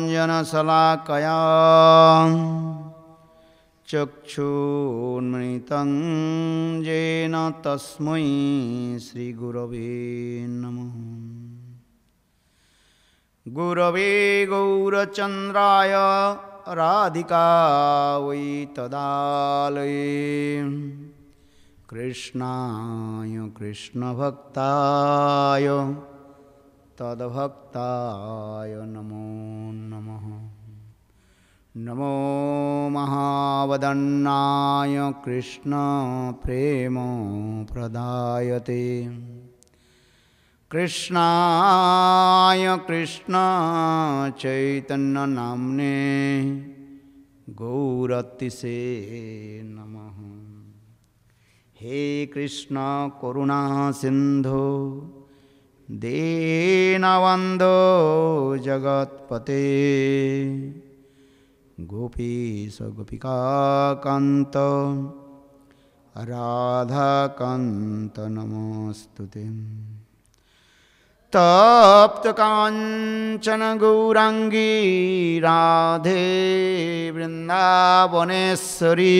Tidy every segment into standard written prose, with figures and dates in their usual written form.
ज्ञानाञ्जनशलाकया चक्षुन्मिलितं येन तस्मै श्रीगुरवे नमः। गुरवे गौरचन्द्राय राधिकायै तदालये कृष्णाय कृष्णभक्ताय तद्भक्ताय नमो नमः। नमो महावदन्नाय कृष्ण प्रेम प्रदायते कृष्णाय कृष्ण चैतन्य नाम्ने गौरतिसे नमः। हे कृष्ण करुणा सिंधु दीनबन्धो जगत्पते गोपीश गोपिकान्त राधाकान्त नमोस्तुते। तप्त कांचन गौरांगी राधे वृंदावनेश्वरी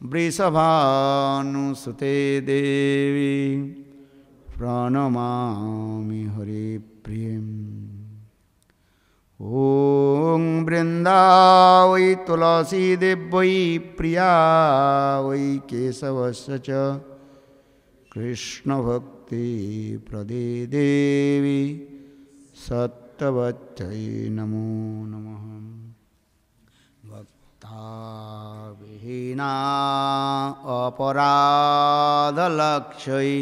वृषभानुसुते देवी प्रणमामि हरिप्रियम्। ॐ वृन्दावै तुलसी देव्यै प्रिया वै केशवस्य च कृष्णभक्ति प्रदे देवी सत्यवत्यै नमो नमः। भक्ताविहीना अपराधलक्ष्यै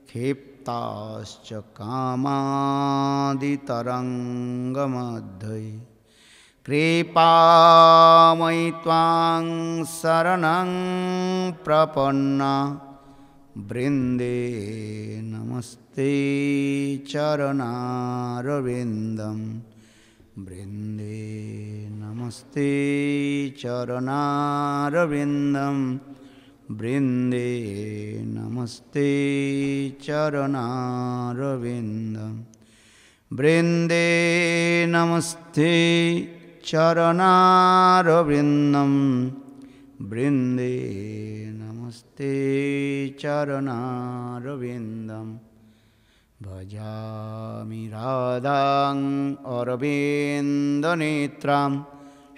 क्षिप्ताश्च कामादितरङ्गमध्ये कृपामयि त्वां शरणं प्रपन्ना वृन्दे नमस्ते चरणारविन्दं वृन्दे नमस्ते चरणारविन्दं वृन्दे नमस्ते चरणारविन्दं वृन्दे नमस्ते चरणारविन्दं वृन्दे नमस्ते चरणारविन्दं। भजामि राधां अरविन्दनेत्रां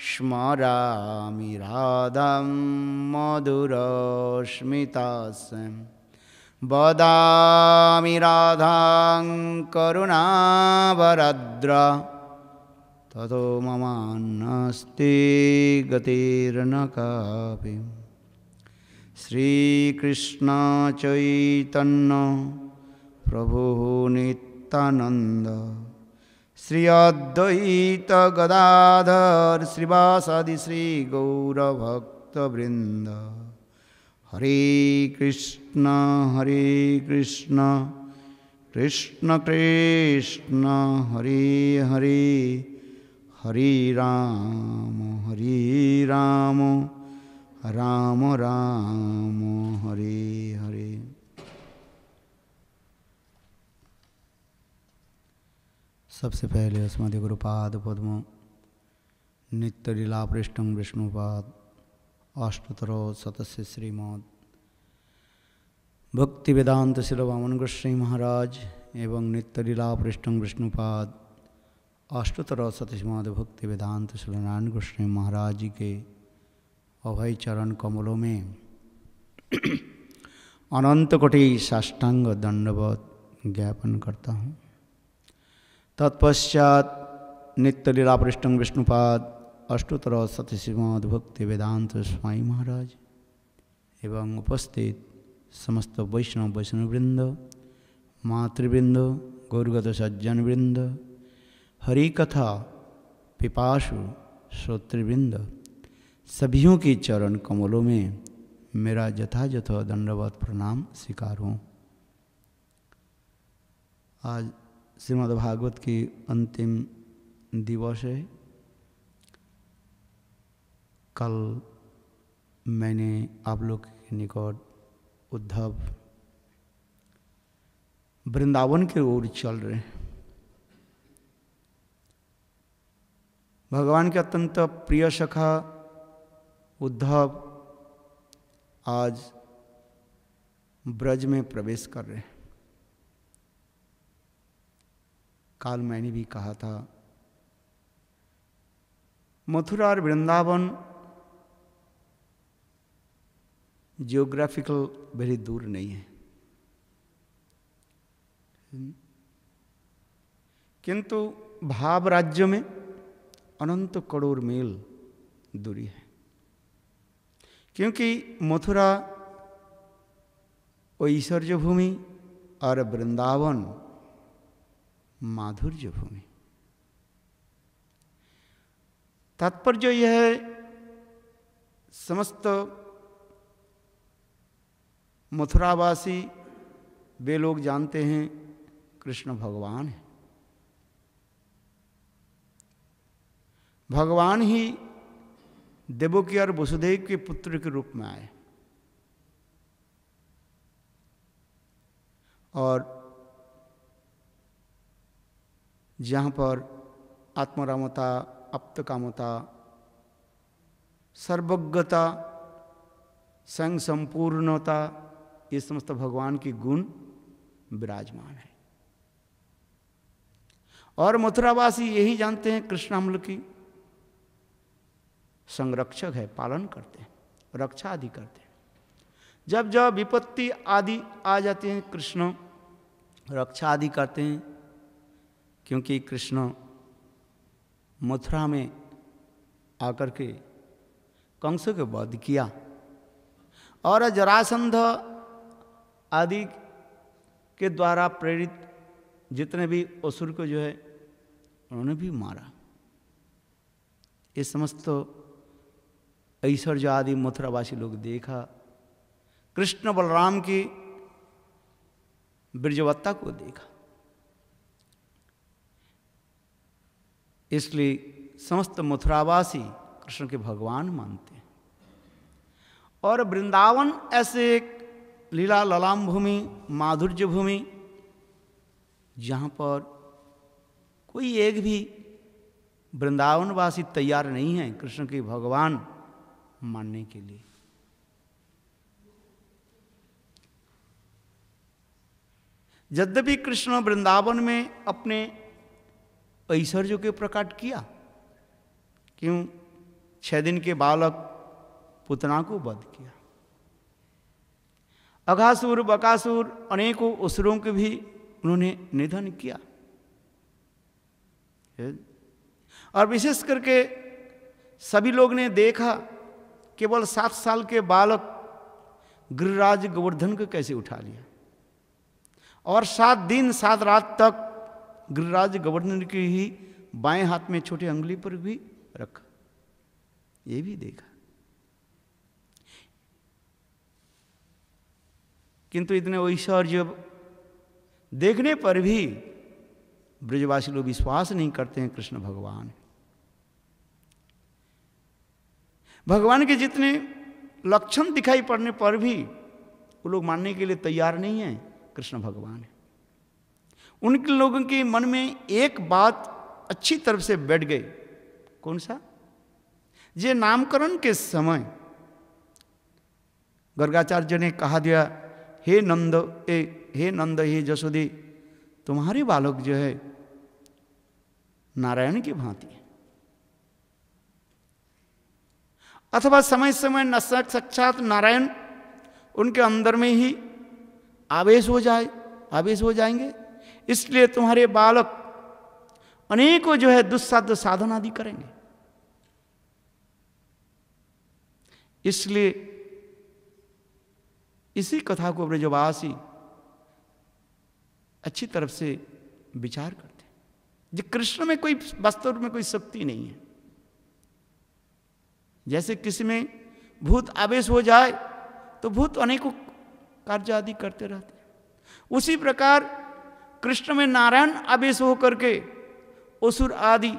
स्मरामि राधां मधुरस्मितास्यं वदामि राधां करुणावरद्रा ततो ममान्नास्ति गतिर्न कापि। श्रीकृष्ण चैतन्य प्रभु नित्यानंद श्री अद्वैत गदाधर श्रीवासादि श्री गौरभक्तवृंद। हरे कृष्ण कृष्ण कृष्ण हरे हरे हरे राम राम राम हरे हरे। सबसे पहले अस्मदीय गुरुपाद पद्म नित्य लीला पृष्ठं विष्णुपाद अष्टोत्तरो शतस्य श्रीमद् भक्ति वेदांत शिल वामन गोस्वामी महाराज एवं नित्य लीला पृष्ठं विष्णुपाद अष्टोत्तरो शतश्रीमद् भक्ति वेदांत शिल नारायण गोस्वामी महाराज जी के अभय चरण कमलों में अनंत कोटि साष्टांग दंडवत ज्ञापन करता हूँ। तत्पश्चात नित्य लीला पृष्ठं विष्णुपाद अष्टोत्तर शतश्रीमद् भक्ति वेदांत स्वामी महाराज एवं उपस्थित समस्त वैष्णववृंद मातृवृंद गौरगत सज्जनवृंद हरि कथा पिपासु श्रोतृवृंद सभियों की चरण कमलों में मेरा यथायथ दंडवत प्रणाम स्वीकारूं। आज श्रीमद्भागवत की अंतिम दिवस है। कल मैंने आप लोग के निकट उद्धव वृंदावन की ओर चल रहे हैं। भगवान के अत्यंत प्रिय सखा उद्धव आज ब्रज में प्रवेश कर रहे हैं। काल मैंने भी कहा था, मथुरा और वृंदावन जियोग्राफिकल वेरी दूर नहीं है, किंतु भाव राज्य में अनंत करोड़ मील दूरी है। क्योंकि मथुरा ऐश्वर्य भूमि और वृंदावन माधुर्य भूमि। तात्पर्य यह है, समस्त मथुरावासी वे लोग जानते हैं कृष्ण भगवान है। भगवान ही देवकी और वसुदेव के पुत्र के रूप में आए और जहाँ पर आत्मरामता, अप्तकामता, सर्वज्ञता, संग संपूर्णता, ये समस्त भगवान की गुण विराजमान है। और मथुरावासी यही जानते हैं कृष्णामृत की संरक्षक है, पालन करते हैं, रक्षा आदि करते हैं। जब जब विपत्ति आदि आ जाती हैं, कृष्ण रक्षा आदि करते हैं। क्योंकि कृष्ण मथुरा में आकर के कंस के वध किया और जरासंध आदि के द्वारा प्रेरित जितने भी असुर को जो है उन्होंने भी मारा। ये समस्त ऐश्वर्य आदि मथुरावासी लोग देखा, कृष्ण बलराम की ब्रजवत्ता को देखा, इसलिए समस्त मथुरावासी कृष्ण के भगवान मानते हैं। और वृंदावन ऐसे एक लीला ललाम भूमि, माधुर्य भूमि, जहाँ पर कोई एक भी वृंदावनवासी तैयार नहीं है कृष्ण के भगवान मानने के लिए। यद्यपि कृष्ण वृंदावन में अपने ऐश्वर्य को प्रकट किया, क्यों 6 दिन के बालक पुतना को वध किया, अघासुर बकासुर अनेकों असुरों के भी उन्होंने निधन किया। और विशेष करके सभी लोग ने देखा केवल 7 साल के बालक गिरिराज गोवर्धन को कैसे उठा लिया और 7 दिन 7 रात तक गिरिराज गोवर्धन की ही बाएं हाथ में छोटे अंगुली पर भी रखा, ये भी देखा। किंतु इतने ऐश्वर्य देखने पर भी ब्रजवासी लोग विश्वास नहीं करते हैं कृष्ण भगवान। भगवान के जितने लक्षण दिखाई पड़ने पर भी वो लोग मानने के लिए तैयार नहीं हैं कृष्ण भगवान है। उनके लोगों के मन में एक बात अच्छी तरह से बैठ गई, कौन सा? जे नामकरण के समय गर्गाचार्य ने कहा दिया, हे नंद हे जसोदी, तुम्हारे बालक जो है नारायण की भांति है। अथवा समय समय न साक्षात नारायण उनके अंदर में ही आवेश हो जाएंगे, इसलिए तुम्हारे बालक अनेकों जो है दुस्साध्य साधन आदि करेंगे। इसलिए इसी कथा को ब्रजवासी अच्छी तरफ से विचार करते हैं। जो कृष्ण में कोई वास्तव में कोई शक्ति नहीं है। जैसे किसी में भूत आवेश हो जाए तो भूत अनेकों कार्य आदि करते रहते हैं, उसी प्रकार कृष्ण में नारायण आवेश हो करके असुर आदि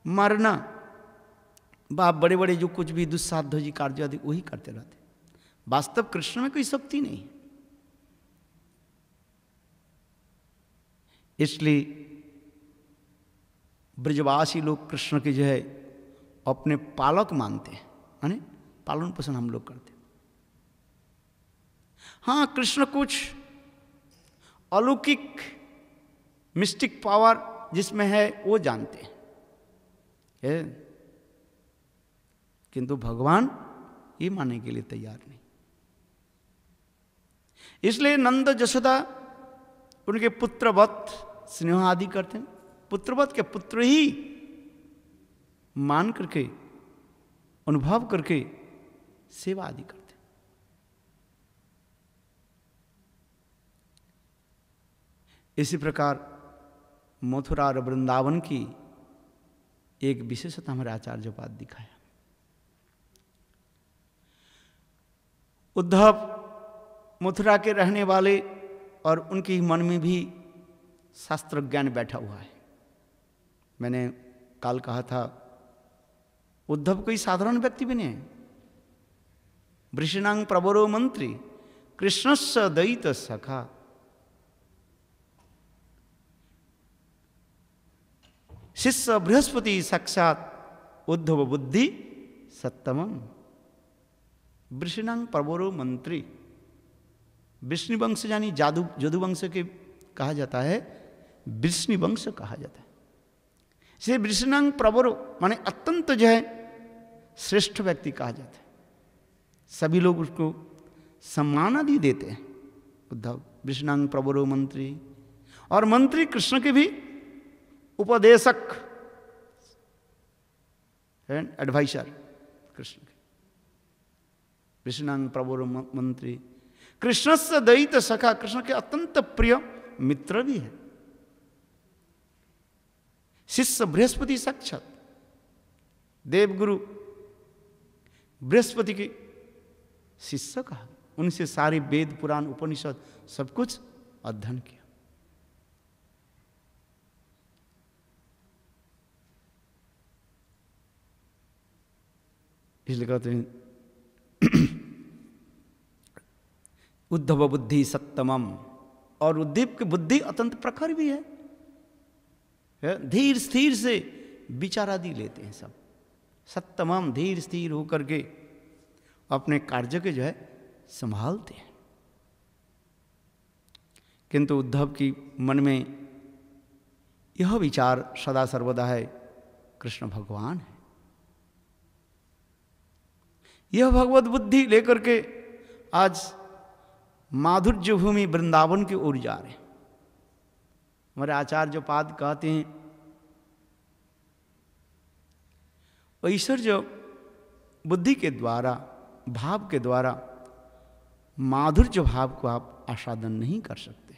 मारना, बाप बड़े बड़े जो कुछ भी दुस्साध्य जी कार्य आदि वही करते रहते। वास्तव कृष्ण में कोई शक्ति नहीं है। इसलिए ब्रजवासी लोग कृष्ण के जो है अपने पालक मानते हैं, यानी पालन पोषण हम लोग करते हैं। हाँ, कृष्ण कुछ अलौकिक मिस्टिक पावर जिसमें है वो जानते हैं, किंतु भगवान ये मानने के लिए तैयार नहीं। इसलिए नंद जशोदा उनके पुत्रवत स्नेह आदि करते हैं, पुत्रवत के पुत्र ही मान करके अनुभव करके सेवा आदि करते हैं। इसी प्रकार मथुरा और वृंदावन की एक विशेषता हमारे आचार्योपाद दिखाया। उद्धव मथुरा के रहने वाले और उनके मन में भी शास्त्र ज्ञान बैठा हुआ है। मैंने काल कहा था उद्धव कोई साधारण व्यक्ति भी नहीं है। वृषणांग प्रवरो मंत्री कृष्णस्य दयित सखा, शिष्य बृहस्पति साक्षात उद्धव बुद्धि सत्तमम। वृषणांग प्रवरो मंत्री, विष्णु वंश यानी जदु वंश के कहा जाता है, विष्णु वंश कहा जाता है। इसे वृषणांग प्रवरो माने अत्यंत जो है श्रेष्ठ व्यक्ति कहा जाता है। सभी लोग उसको सम्मान आदि देते हैं। उद्धव वृषणांग प्रवरो मंत्री, और मंत्री कृष्ण के भी उपदेशक एंड एडवाइजर कृष्ण के। वृषणांग प्रवरो मंत्री, कृष्ण से दयित सखा, कृष्ण के अत्यंत प्रिय मित्र भी है। शिष्य बृहस्पति साक्षात, देवगुरु बृहस्पति के शिष्य कहा। उनसे सारे वेद पुराण उपनिषद सब कुछ अध्ययन किया। इसलिए कहते हैं उद्धव बुद्धि सत्तमम, और उद्धव की बुद्धि अत्यंत प्रखर भी है। धीर स्थिर से विचार आदि लेते हैं सब। सत्तमम, धीर स्थिर होकर के अपने कार्य के जो है संभालते हैं। किंतु उद्धव की मन में यह विचार सदा सर्वदा है, कृष्ण भगवान है। यह भगवत बुद्धि लेकर के आज माधुर्य भूमि वृंदावन की ओर जा रहे हैं। हमारे आचार्योपाद कहते हैं ऐश्वर्य बुद्धि के द्वारा, भाव के द्वारा माधुर्य भाव को आप आस्वादन नहीं कर सकते।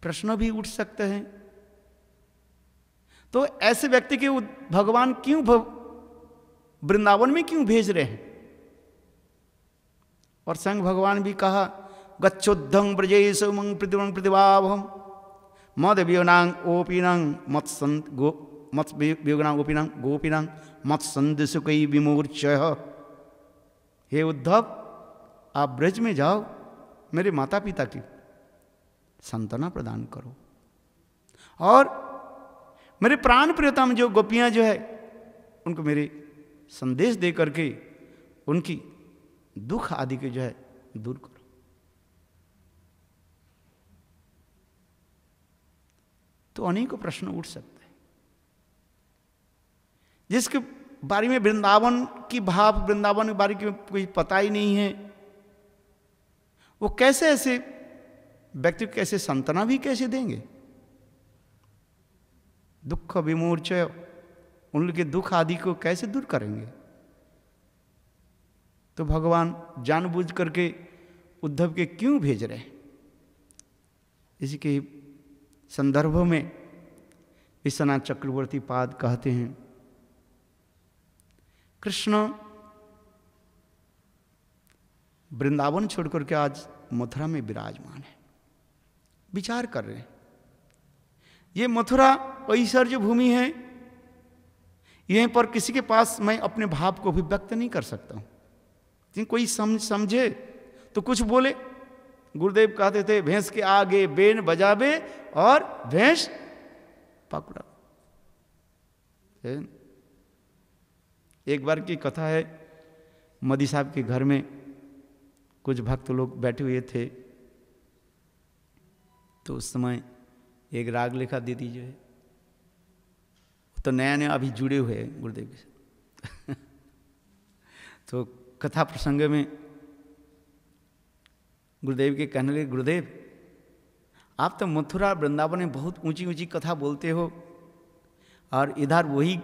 प्रश्न भी उठ सकते हैं, तो ऐसे व्यक्ति के भगवान क्यों वृंदावन में क्यों भेज रहे हैं? और संग भगवान भी कहा गच्छोद्धं ब्रजेश उमंग प्रतिभावम मद वियोनांग ओपिनांग मत वियोनांग ओपिनांग गोपिनांग मत संदेशुकई विमूर्छय। हे उद्धव, आप ब्रज में जाओ, मेरे माता पिता की सांत्वना प्रदान करो, और मेरे प्राण प्रियतम जो गोपियां जो है उनको मेरे संदेश दे करके उनकी दुख आदि के जो है दूर करो। तो अनेकों प्रश्न उठ सकते हैं। जिसके बारे में वृंदावन की भाव, वृंदावन के बारे में कोई पता ही नहीं है, वो कैसे ऐसे व्यक्ति को कैसे सांत्वना भी कैसे देंगे? दुख विमूर्छय, उनके दुख आदि को कैसे दूर करेंगे? तो भगवान जानबूझ करके उद्धव के क्यों भेज रहे हैं? इसी के संदर्भ में विश्वनाथ चक्रवर्ती पाद कहते हैं कृष्ण वृंदावन छोड़कर के आज मथुरा में विराजमान है। विचार कर रहे हैं, ये मथुरा ऐश्वर्य भूमि है, यहीं पर किसी के पास मैं अपने भाव को भी व्यक्त नहीं कर सकता हूं। कोई समझे तो कुछ बोले, गुरुदेव कहते थे भैंस के आगे बेन बजावे और भैंस पकड़ा। एक बार की कथा है, मदी साहब के घर में कुछ भक्त लोग बैठे हुए थे, तो उस समय एक राग लेखा दीदी जो है तो नया नया अभी जुड़े हुए हैं गुरुदेव के साथ तो कथा प्रसंग में गुरुदेव के कहने लगे, गुरुदेव आप तो मथुरा वृंदावन में बहुत ऊंची ऊंची कथा बोलते हो और इधर वही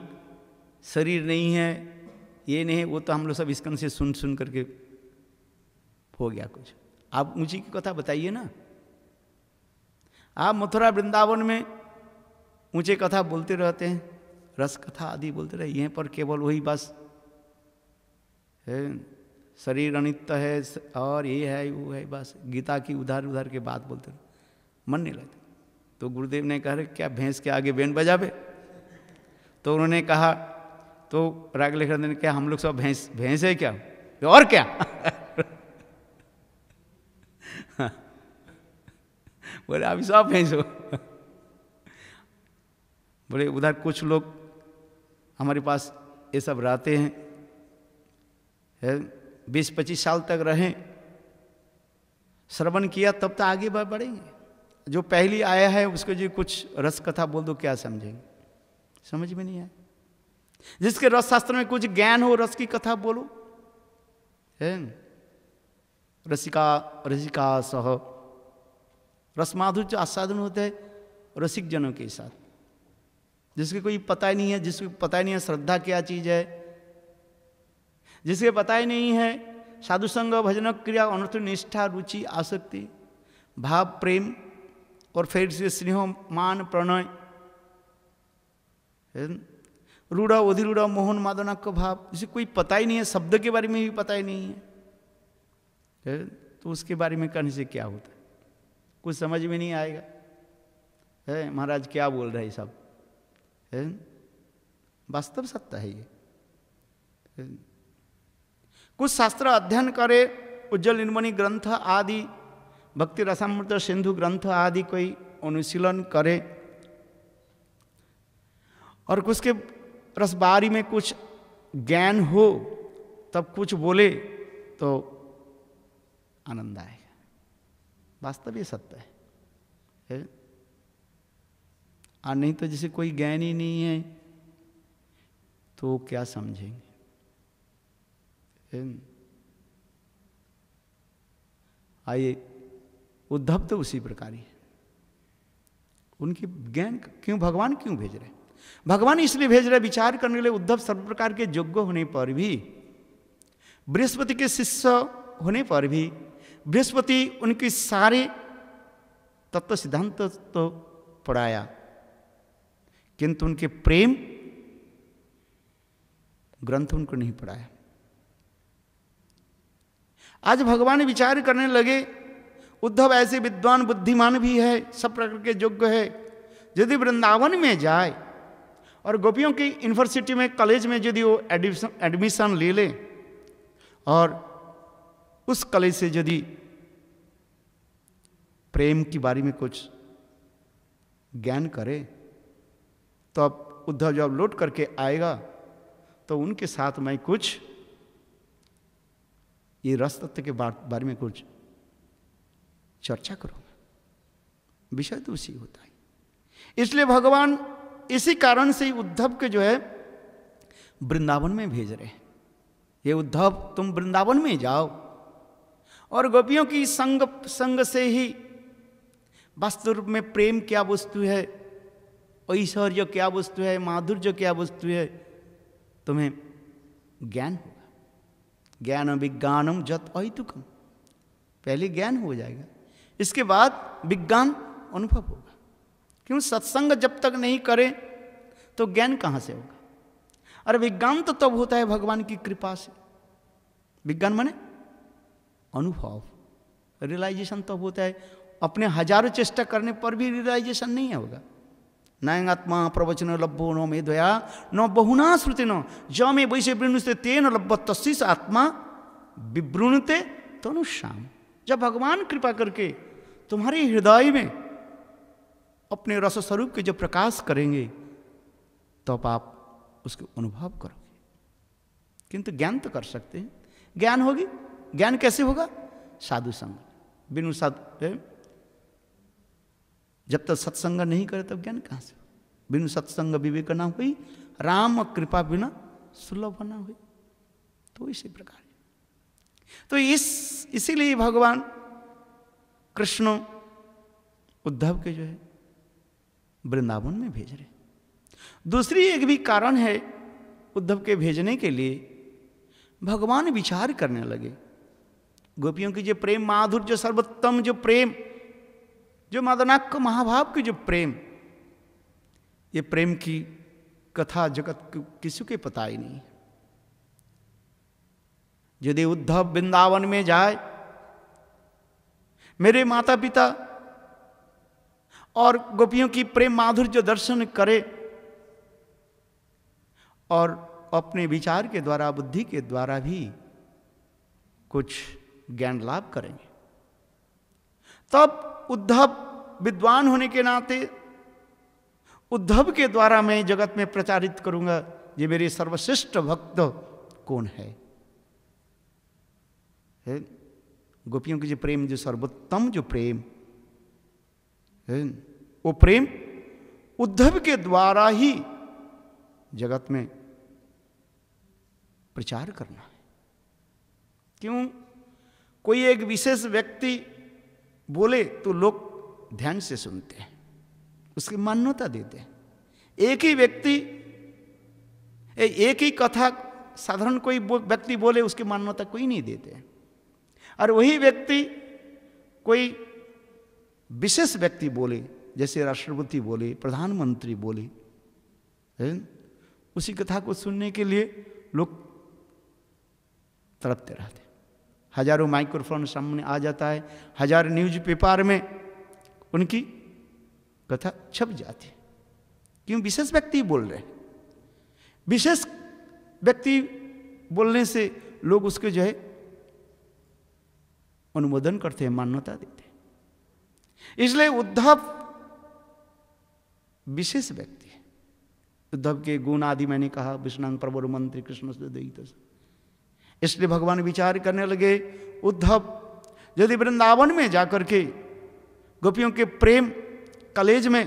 शरीर नहीं है, ये नहीं है, वो तो हम लोग सब इसकन से सुन सुन करके हो गया कुछ। आप ऊंची की कथा बताइए ना। आप मथुरा वृंदावन में ऊंचे कथा बोलते रहते हैं, रस कथा आदि बोलते रहे, यहीं पर केवल वही बस है, शरीर अनित्य है और ये है वो है, बस गीता की उधार उधार के बात बोलते रहे, मन नहीं लगता। तो गुरुदेव ने कहा क्या भैंस के आगे बेन बजावे? तो उन्होंने कहा, तो राग लेखक ने क्या हम लोग सब भैंस है क्या? और क्या बोले अभी सब भैंस हो। बोले उधर कुछ लोग हमारे पास ये सब रहते हैं, 20-25 साल तक रहें, श्रवण किया तब तो आगे बढ़ेंगे। जो पहली आया है उसको जो कुछ रस कथा बोल दो क्या समझेंगे? समझ में नहीं आए। जिसके रस शास्त्र में कुछ ज्ञान हो, रस की कथा बोलो, है रसिका सह, रस माधुर्य आस्वादन होता है रसिक जनों के साथ। जिसके कोई पता ही नहीं है, जिसको पता ही नहीं है श्रद्धा क्या चीज है, जिसके पता ही नहीं है साधु संग भजन क्रिया अनर्थ निष्ठा रुचि आसक्ति भाव प्रेम और फिर से स्नेह मान प्रणय रूढ़ अधिरूढ़ मोहन मादना का भाव, जिसे कोई पता ही नहीं है, शब्द के बारे में भी पता ही नहीं है, तो उसके बारे में कहने से क्या होता है? कुछ समझ में नहीं आएगा। है महाराज क्या बोल रहे हैं सब, है वास्तव सत्य है ये। कुछ शास्त्र अध्ययन करे, उज्जवल निर्मणि ग्रंथ आदि, भक्ति रसामृत सिंधु ग्रंथ आदि कोई अनुशीलन करे, और कुछ के रसबारी में कुछ ज्ञान हो तब कुछ बोले तो आनंद आएगा। वास्तव ये सत्य है। और नहीं तो जैसे कोई ज्ञान ही नहीं है तो क्या समझेंगे? आइए, उद्धव तो उसी प्रकार ही है। उनकी ज्ञान क्यों भगवान क्यों भेज रहे? भगवान इसलिए भेज रहे विचार करने के लिए। उद्धव सर्व प्रकार के योग्य होने पर भी, बृहस्पति के शिष्य होने पर भी, बृहस्पति उनके सारे तत्व सिद्धांत तो पढ़ाया, किंतु उनके प्रेम ग्रंथ उनको नहीं पढ़ाया। आज भगवान विचार करने लगे, उद्धव ऐसे विद्वान बुद्धिमान भी है, सब प्रकार के योग्य है, यदि वृंदावन में जाए और गोपियों की यूनिवर्सिटी में कॉलेज में यदि वो एडमिशन ले ले और उस कॉलेज से यदि प्रेम के बारे में कुछ ज्ञान करे, तो अब उद्धव जब लौट करके आएगा तो उनके साथ मैं कुछ ये रस तत्व के बारे में कुछ चर्चा करूंगा। विषय तो उसी होता है। इसलिए भगवान इसी कारण से उद्धव के जो है वृंदावन में भेज रहे हैं। ये उद्धव तुम वृंदावन में जाओ और गोपियों की संग से ही वास्तव रूप में प्रेम क्या वस्तु है, ऐश्वर्य क्या वस्तु है, माधुर्य क्या वस्तु है, तुम्हें ज्ञान होगा। ज्ञान विज्ञानम जत अहितुकम, पहले ज्ञान हो जाएगा, इसके बाद विज्ञान अनुभव होगा। क्यों? सत्संग जब तक नहीं करे तो ज्ञान कहाँ से होगा? अरे विज्ञान तो तब होता है भगवान की कृपा से। विज्ञान माने अनुभव, रियलाइजेशन तब होता है। अपने हजारों चेष्टा करने पर भी रियलाइजेशन नहीं होगा। न आत्मा प्रवचन लभ्यो न मेधया न बहुना श्रुति न ज में वैसे वृणुते तेन लभ्य तस्स आत्मा विवृणुते तनुष्याम। जब भगवान कृपा करके तुम्हारे हृदय में अपने रस स्वरूप के जो प्रकाश करेंगे तो आप उसको अनुभव करोगे। किंतु ज्ञान तो कर सकते हैं, ज्ञान होगी, ज्ञान कैसे होगा? साधु संग, बिनु साधु, जब तक सत्संग नहीं करे तब ज्ञान कहां से? बिनु सत्संग विवेक ना हुई, राम कृपा बिना सुलभ ना हुई। तो इसी प्रकार तो इसीलिए भगवान कृष्ण उद्धव के जो है वृंदावन में भेज रहे। दूसरी एक भी कारण है उद्धव के भेजने के लिए, भगवान विचार करने लगे गोपियों की जो प्रेम माधुर्य, जो सर्वोत्तम जो प्रेम, जो मदनाक महाभाव की जो प्रेम, ये प्रेम की कथा जगत किसी के पता ही नहीं। यदि उद्धव वृंदावन में जाए, मेरे माता पिता और गोपियों की प्रेम माधुर्य दर्शन करे और अपने विचार के द्वारा, बुद्धि के द्वारा भी कुछ ज्ञान लाभ करेंगे, तब उद्धव विद्वान होने के नाते उद्धव के द्वारा मैं जगत में प्रचारित करूंगा ये मेरे सर्वश्रेष्ठ भक्त कौन है। गोपियों की जो प्रेम, जो सर्वोत्तम जो प्रेम है, वो प्रेम उद्धव के द्वारा ही जगत में प्रचार करना है। क्यों? कोई एक विशेष व्यक्ति बोले तो लोग ध्यान से सुनते हैं, उसकी मान्यता देते हैं। एक ही व्यक्ति, एक ही कथा साधारण कोई व्यक्ति बोले, उसकी मान्यता कोई नहीं देते। और वही व्यक्ति कोई विशेष व्यक्ति बोले, जैसे राष्ट्रपति बोले, प्रधानमंत्री बोले, उसी कथा को सुनने के लिए लोग तड़पते रहते। हजारों माइक्रोफोन सामने आ जाता है, हजार न्यूज़पेपर में उनकी कथा छप जाती है। क्यों? विशेष व्यक्ति बोल रहे हैं। विशेष व्यक्ति बोलने से लोग उसके जो है अनुमोदन करते हैं, मान्यता देते हैं। इसलिए उद्धव विशेष व्यक्ति है। उद्धव के गुण आदि मैंने कहा, विष्णांग प्रवर मंत्री कृष्ण से दयित। इसलिए भगवान विचार करने लगे, उद्धव यदि वृंदावन में जाकर के गोपियों के प्रेम कॉलेज में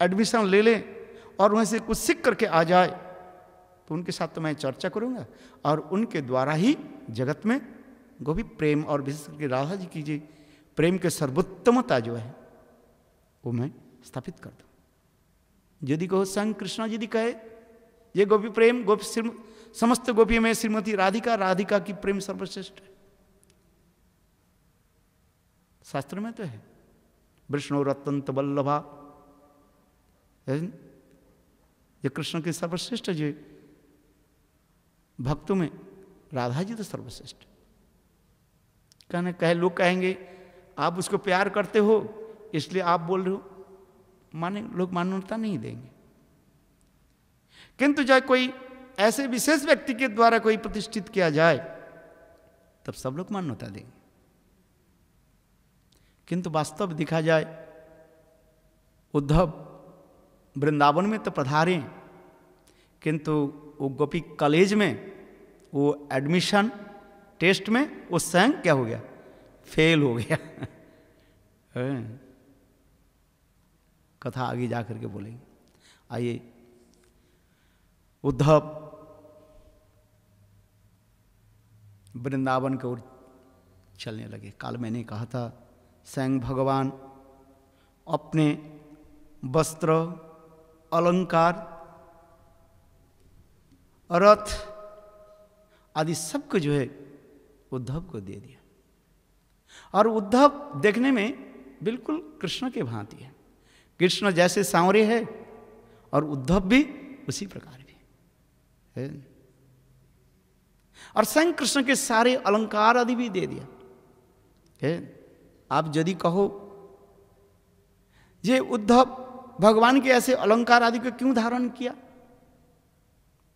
एडमिशन ले ले और वहीं से कुछ सीख करके आ जाए, तो उनके साथ तो मैं चर्चा करूंगा और उनके द्वारा ही जगत में गोपी प्रेम और विशेष करके राधा जी की जी प्रेम के सर्वोत्तमता जो है वो मैं स्थापित कर दूं। यदि कहो संग कृष्णा यदि कहे ये गोपी प्रेम, गोपी समस्त गोपी में श्रीमती राधिका, राधिका की प्रेम सर्वश्रेष्ठ है। शास्त्र में तो है, विष्णु रत्नत वल्लभा, ये कृष्ण के सर्वश्रेष्ठ जो भक्तों में राधा जी तो सर्वश्रेष्ठ। कहने कहे लोग कहेंगे आप उसको प्यार करते हो इसलिए आप बोल रहे हो, माने लोग मान्यता नहीं देंगे। किंतु जब कोई ऐसे विशेष व्यक्ति के द्वारा कोई प्रतिष्ठित किया जाए तब सब लोग मान्यता देंगे। किंतु वास्तव दिखा जाए, उद्धव वृंदावन में तो पधारे, किंतु वो गोपी कॉलेज में वो एडमिशन टेस्ट में वो स्वयं क्या हो गया? फेल हो गया। कथा आगे जाकर के बोलेंगे। आइए, उद्धव वृंदावन की ओर चलने लगे। काल मैंने कहा था स्वयं भगवान अपने वस्त्र, अलंकार, रथ आदि सबको जो है उद्धव को दे दिया। और उद्धव देखने में बिल्कुल कृष्ण के भांति है। कृष्ण जैसे सांवरे है और उद्धव भी उसी प्रकार भी है। और स्वयं कृष्ण के सारे अलंकार आदि भी दे दिया है। आप यदि कहो ये उद्धव भगवान के ऐसे अलंकार आदि को क्यों धारण किया,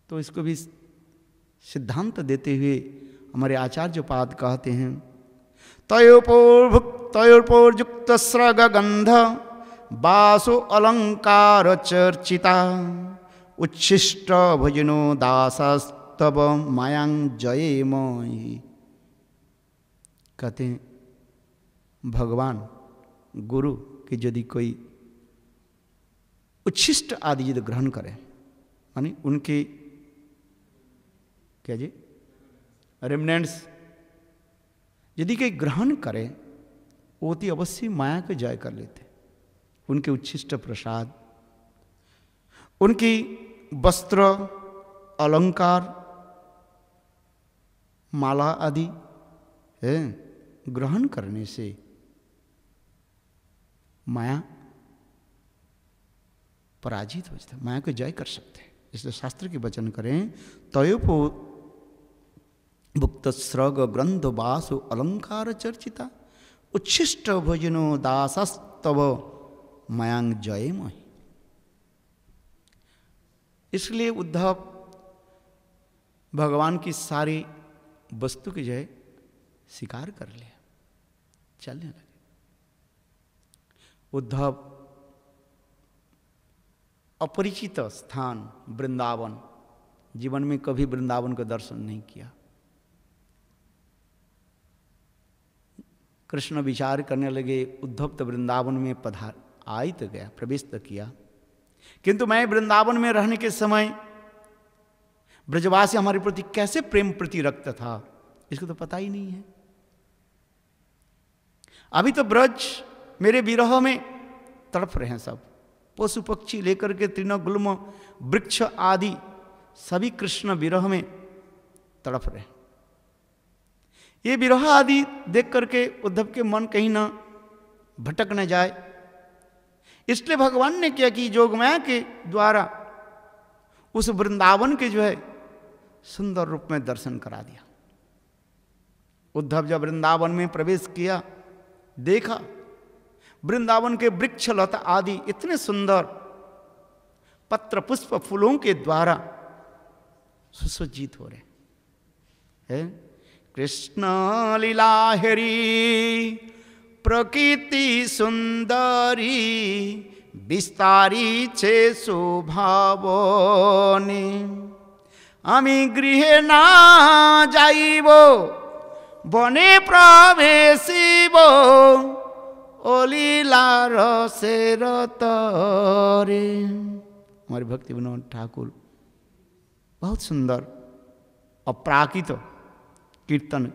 तो इसको भी सिद्धांत देते हुए हमारे आचार्य पाद कहते हैं, तयोर्पोर्युक्त स्रग गंध वासु अलंकार चर्चिता उच्छिष्ट भजनो दासस्तव मायांग जये मोहि। कहते हैं भगवान गुरु की यदि कोई उच्छिष्ट आदि यदि ग्रहण करें, मानी उनके क्या जी रेमनेंट्स यदि कोई ग्रहण करे, वो तो अवश्य माया को जय कर लेते। उनके उच्छिष्ट प्रसाद, उनकी वस्त्र अलंकार माला आदि है ग्रहण करने से माया पराजित हो जाता है, माया को जय कर सकते हैं। इसलिए शास्त्र के वचन करें तयोपो भुक्त स्रग ग्रंथ वासु अलंकार चर्चिता उच्छिष्ट भोजनो दासस्तव मयांग जय मोहि। इसलिए उद्धव भगवान की सारी वस्तु की जय स्वीकार कर लिया, चलने लगे। उद्धव अपरिचित स्थान वृंदावन, जीवन में कभी वृंदावन का दर्शन नहीं किया। कृष्ण विचार करने लगे, उद्धव तो वृंदावन में आई तो गया, प्रवेश तो किया, किंतु मैं वृंदावन में रहने के समय ब्रजवासी हमारे प्रति कैसे प्रेम प्रति रखता था, इसको तो पता ही नहीं है। अभी तो ब्रज मेरे विरह में तड़प रहे हैं सब, पशु पक्षी लेकर के तृणगुल्म वृक्ष आदि सभी कृष्ण विरह में तड़प रहे। ये विरह आदि देख करके उद्धव के मन कहीं ना भटक न जाए, इसलिए भगवान ने क्या कि जोगमाया के द्वारा उस वृंदावन के जो है सुंदर रूप में दर्शन करा दिया। उद्धव जब वृंदावन में प्रवेश किया, देखा वृंदावन के वृक्ष लता आदि इतने सुंदर पत्र पुष्प फूलों के द्वारा सुसज्जित हो रहे हैं। कृष्ण लीला हरि प्रकृति सुंदरी विस्तारी छे शोभावने आमी गृहे ना जाइब बने प्रवेशिब ओलीला रसेर तरे। हमारे भक्ति विनोद ठाकुर बहुत सुंदर अप्राकृत कीर्तन,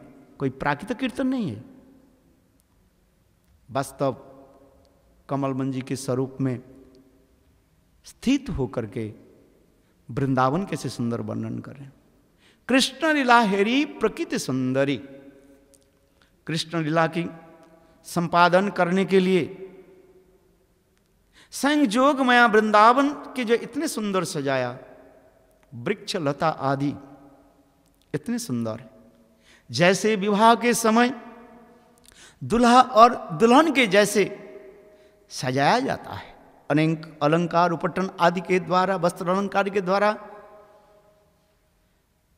कोई प्राकृत कीर्तन नहीं है, वास्तव कमलमंजी के स्वरूप में स्थित होकर के वृंदावन कैसे सुंदर वर्णन करें। कृष्ण लीला हेरी प्रकृति सुंदरी, कृष्ण लीला की संपादन करने के लिए संयोग माया वृंदावन के जो इतने सुंदर सजाया, वृक्ष लता आदि इतने सुंदर है, जैसे विवाह के समय दुल्हा और दुल्हन के जैसे सजाया जाता है। अनेक अलंकार उपटन आदि के द्वारा, वस्त्र अलंकार के द्वारा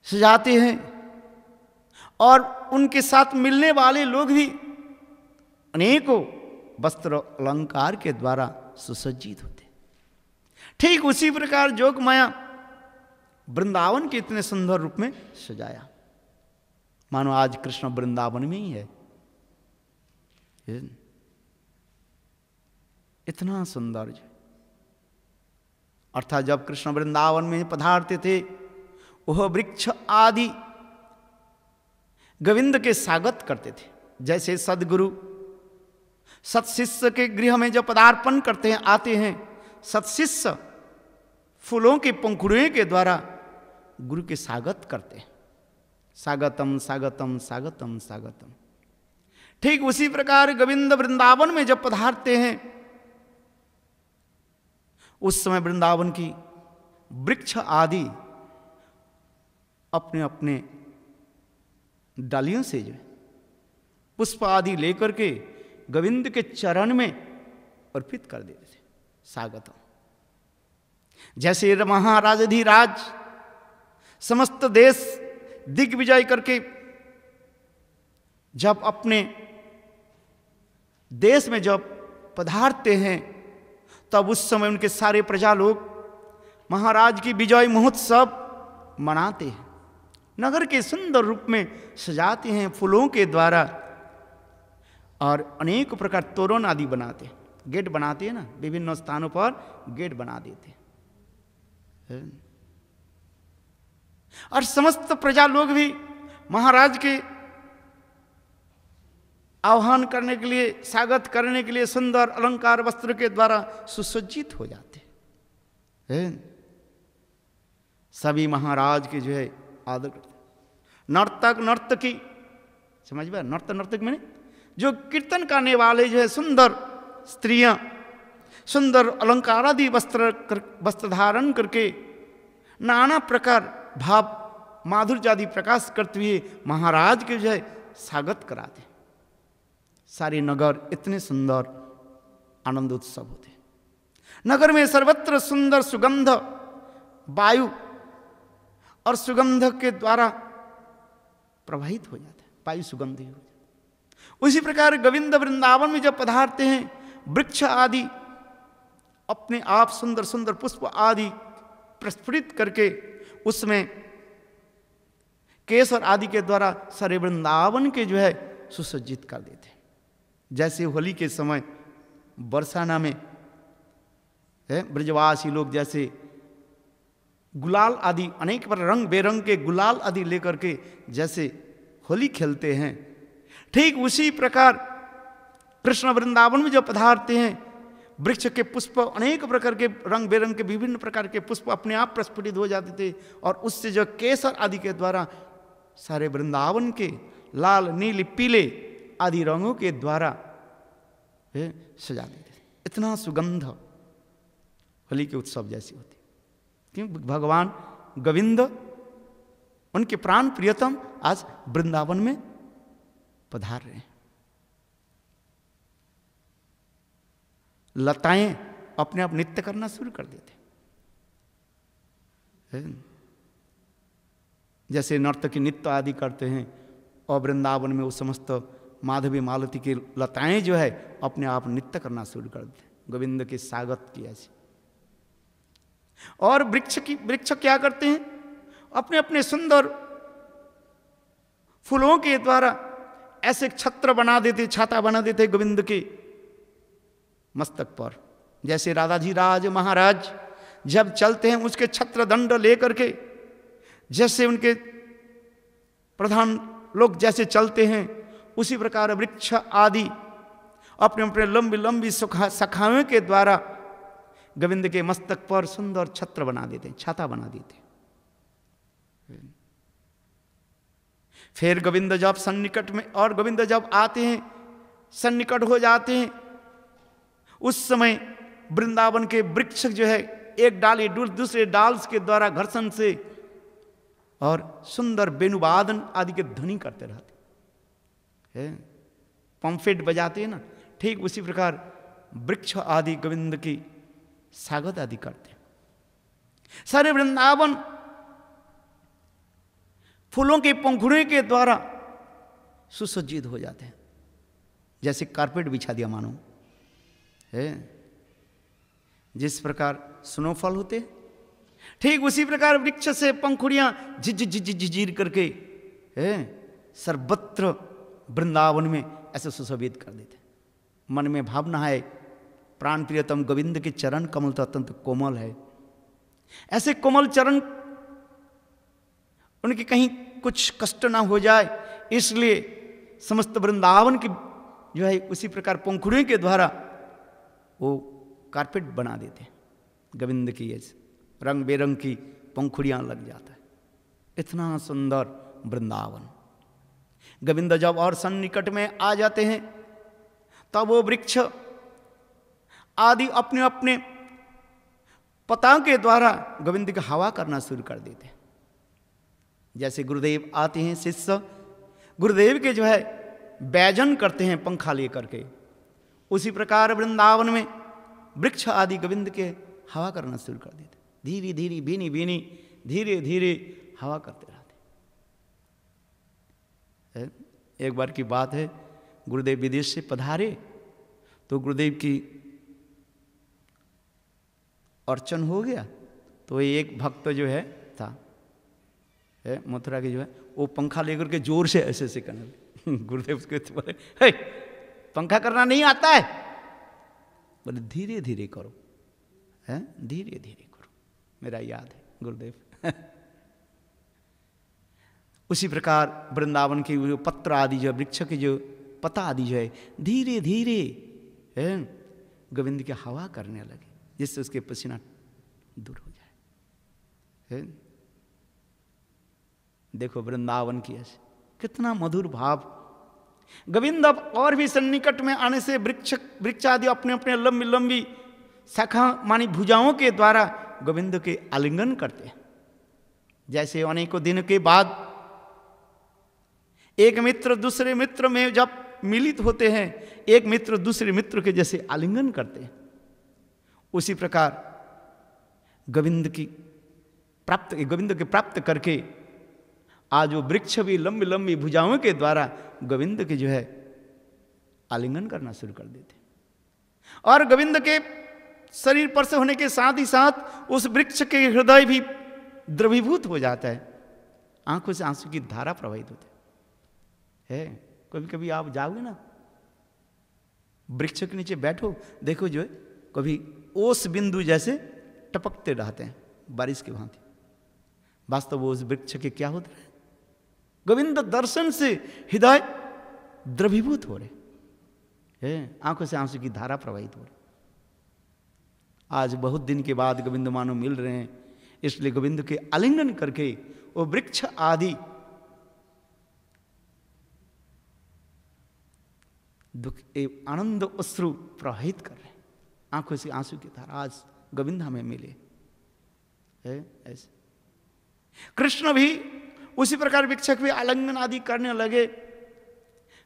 सजाते हैं, और उनके साथ मिलने वाले लोग भी अनेकों वस्त्र अलंकार के द्वारा सुसज्जित होते। ठीक उसी प्रकार जोग माया वृंदावन के इतने सुंदर रूप में सजाया, मानो आज कृष्ण वृंदावन में ही है। इतना सुंदर, अर्थात जब कृष्ण वृंदावन में पधारते थे, वह वृक्ष आदि गोविंद के स्वागत करते थे। जैसे सदगुरु सत्शिष्य के गृह में जब पदार्पण करते हैं, आते हैं, सत्शिष्य फूलों के पंखुड़ियों के द्वारा गुरु के स्वागत करते हैं, स्वागतम स्वागतम स्वागतम स्वागतम। ठीक उसी प्रकार गोविंद वृंदावन में जब पधारते हैं, उस समय वृंदावन की वृक्ष आदि अपने अपने डालियों से जो पुष्प आदि लेकर के गोविंद के चरण में अर्पित कर देते थे, स्वागतम। जैसे महाराजाधिराज समस्त देश दिग्विजय करके जब अपने देश में जब पधारते हैं तब उस समय उनके सारे प्रजा लोग महाराज की विजय महोत्सव मनाते हैं, नगर के सुंदर रूप में सजाते हैं फूलों के द्वारा और अनेक प्रकार तोरण आदि बनाते हैं, गेट बनाते हैं ना, विभिन्न स्थानों पर गेट बना देते हैं। और समस्त प्रजा लोग भी महाराज के आह्वान करने के लिए, स्वागत करने के लिए सुंदर अलंकार वस्त्र के द्वारा सुसज्जित हो जाते हैं। सभी महाराज के जो है आदर करते हैं। नर्तक नर्तकी, समझ में, नर्तक मैंने जो कीर्तन करने वाले जो है सुंदर स्त्रियां सुंदर अलंकार आदि वस्त्र धारण करके नाना प्रकार भाव माधुर्य आदि प्रकाश करते हुए महाराज के जो है स्वागत कराते। सारे नगर इतने सुंदर आनंद उत्सव होते। नगर में सर्वत्र सुंदर सुगंध वायु और सुगंध के द्वारा प्रवाहित हो जाता है, वायु सुगंधी हो जाता है। उसी प्रकार गोविंद वृंदावन में जब पधारते हैं, वृक्ष आदि अपने आप सुंदर सुंदर पुष्प आदि प्रस्फुटित करके उसमें केसर आदि के द्वारा सारे वृंदावन के जो है सुसज्जित कर देते हैं। जैसे होली के समय बरसाना में ब्रजवासी लोग जैसे गुलाल आदि अनेक पर रंग बेरंग के गुलाल आदि लेकर के जैसे होली खेलते हैं, ठीक उसी प्रकार कृष्ण वृंदावन में जब पधारते हैं, वृक्ष के पुष्प अनेक प्रकार के रंग बेरंग के विभिन्न प्रकार के पुष्प अपने आप प्रस्फुटित हो जाते थे और उससे जो केसर आदि के द्वारा सारे वृंदावन के लाल नील पीले आदि रंगों के द्वारा सजा देते थे। इतना सुगंध होली के उत्सव जैसी होती। क्यों? भगवान गोविंद उनके प्राण प्रियतम आज वृंदावन में पधार रहे हैं। लताएं अपने आप नृत्य करना शुरू कर देते, जैसे नर्तकी नृत्य आदि करते हैं और वृंदावन में वो समस्त माधवी मालती की लताएं जो है अपने आप नृत्य करना शुरू कर देते गोविंद के स्वागत की ऐसी। और वृक्ष क्या करते हैं? अपने अपने सुंदर फूलों के द्वारा ऐसे छत्र बना देते, छाता बना देते गोविंद के मस्तक पर। जैसे राधाजी राज महाराज जब चलते हैं उसके छत्र दंड लेकर के, जैसे उनके प्रधान लोग जैसे चलते हैं उसी प्रकार वृक्ष आदि अपने अपने लंबी लंबी शाखाओं के द्वारा गोविंद के मस्तक पर सुंदर छत्र बना देते, छाता बना देते। फिर गोविंद जब सन्निकट में और गोविंद जब आते हैं, सन्निकट हो जाते हैं, उस समय वृंदावन के वृक्ष जो है एक डाली दूसरे डाल के द्वारा घर्षण से और सुंदर वेणुवादन आदि के ध्वनि करते रहते हैं, पंफेट बजाते हैं ना, ठीक उसी प्रकार वृक्ष आदि गोविंद की स्वागत आदि करते हैं। सारे वृंदावन फूलों के पंखुड़े के द्वारा सुसज्जित हो जाते हैं, जैसे कारपेट बिछा दिया मानो है। जिस प्रकार स्नोफॉल होते ठीक उसी प्रकार वृक्ष से पंखुड़ियां झिझिर करके है सर्वत्र वृंदावन में ऐसे सुशोभित कर देते। मन में भावना है प्राण प्रियतम गोविंद के चरण कमल तो अत्यंत कोमल है, ऐसे कोमल चरण उनके कहीं कुछ कष्ट ना हो जाए, इसलिए समस्त वृंदावन की जो है उसी प्रकार पंखुड़ियों के द्वारा वो कारपेट बना देते गोविंद की, ऐसे रंग बेरंग की पंखुड़ियां लग जाता है। इतना सुंदर वृंदावन। गोविंद जब और सन्निकट में आ जाते हैं तब वो वृक्ष आदि अपने अपने पताओं के द्वारा गोविंद की हवा करना शुरू कर देते हैं। जैसे गुरुदेव आते हैं, शिष्य गुरुदेव के जो है बैजन करते हैं पंखा लेकर के, उसी प्रकार वृंदावन में वृक्ष आदि गोविंद के हवा करना शुरू कर देते। धीरे धीरे भीनी भीनी धीरे धीरे हवा करते रहते। एक बार की बात है, गुरुदेव विदेश से पधारे तो गुरुदेव की अर्चन हो गया। तो एक भक्त जो है था मथुरा के जो है, वो पंखा लेकर के जोर से ऐसे ऐसे करने लगे। गुरुदेव उसके बोले, हे पंखा करना नहीं आता है? बोले धीरे धीरे करो, है धीरे धीरे करो। मेरा याद है गुरुदेव। उसी प्रकार वृंदावन के जो पत्र आदि जो वृक्ष के जो पता आदि जो है धीरे धीरे है गोविंद की हवा करने लगे, जिससे उसके पसीना दूर हो जाए। है? देखो वृंदावन की ऐसे कितना मधुर भाव। गोविंद अब और भी सन्निकट में आने से वृक्ष आदि अपने अपने लंबी लंबी शाखा मानी भुजाओं के द्वारा गोविंद के आलिंगन करते हैं। जैसे अनेकों दिन के बाद एक मित्र दूसरे मित्र में जब मिलित होते हैं, एक मित्र दूसरे मित्र के जैसे आलिंगन करते हैं, उसी प्रकार गोविंद के प्राप्त करके आज वो वृक्ष भी लंबी लंबी भुजाओं के द्वारा गोविंद के जो है आलिंगन करना शुरू कर देते। और गोविंद के शरीर पर से होने के साथ ही साथ उस वृक्ष के हृदय भी द्रवीभूत हो जाता है, आंखों से आंसू की धारा प्रवाहित होती है। कभी कभी आप जाओगे ना वृक्ष के नीचे बैठो, देखो जो है कभी ओस बिंदु जैसे टपकते रहते हैं बारिश के भांति। वास्तव वो उस वृक्ष के क्या होते हैं? गोविंद दर्शन से हृदय द्रवीभूत हो रहे हैं, आंखों से आंसू की धारा प्रवाहित हो रही। आज बहुत दिन के बाद गोविंद मानो मिल रहे हैं, इसलिए गोविंद के आलिंगन करके वो वृक्ष आदि दुख आनंद अश्रु प्रवाहित कर रहे हैं, आंखों से आंसू की धारा। आज गोविंद हमें मिले है ऐसे। कृष्ण भी उसी प्रकार वृक्ष भी आलिंगन आदि करने लगे।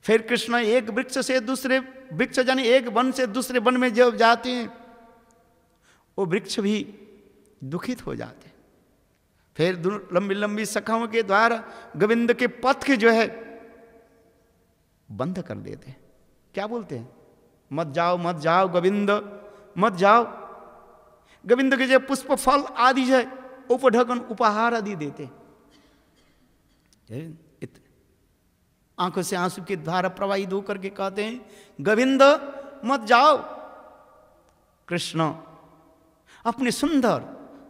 फिर कृष्ण एक वृक्ष से दूसरे वृक्ष यानी एक वन से दूसरे वन में जब जाते हैं, वो वृक्ष भी दुखित हो जाते हैं। फिर लंबी लंबी शाखाओं के द्वारा गोविंद के पथ के जो है बंद कर देते हैं। क्या बोलते हैं? मत जाओ गोविंद मत जाओ। गोविंद के जो पुष्प फल आदि जो है उपढकन उपहार आदि देते, आंखों से आंसू की धारा प्रवाहित होकर के कहते हैं गोविंद मत जाओ। कृष्ण अपने सुंदर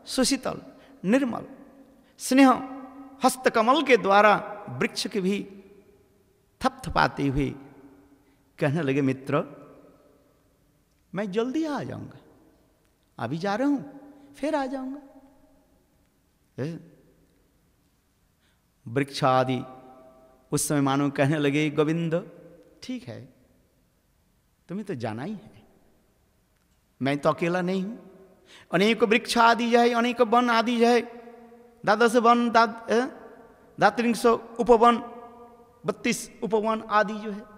सुशीतल निर्मल स्नेह हस्तकमल के द्वारा वृक्ष के भी थपथपाते हुए कहने लगे, मित्र मैं जल्दी आ जाऊंगा, अभी जा रहा हूं फिर आ जाऊंगा। वृक्ष आदि उस समय मानो कहने लगे, गोविंद ठीक है तुम्हें तो जाना ही है, मैं तो अकेला नहीं हूं। अनेक वृक्ष आदि जो है, अनेक वन आदि जो है, द्वादश वन दात्रिंश उपवन 32 उपवन आदि जो है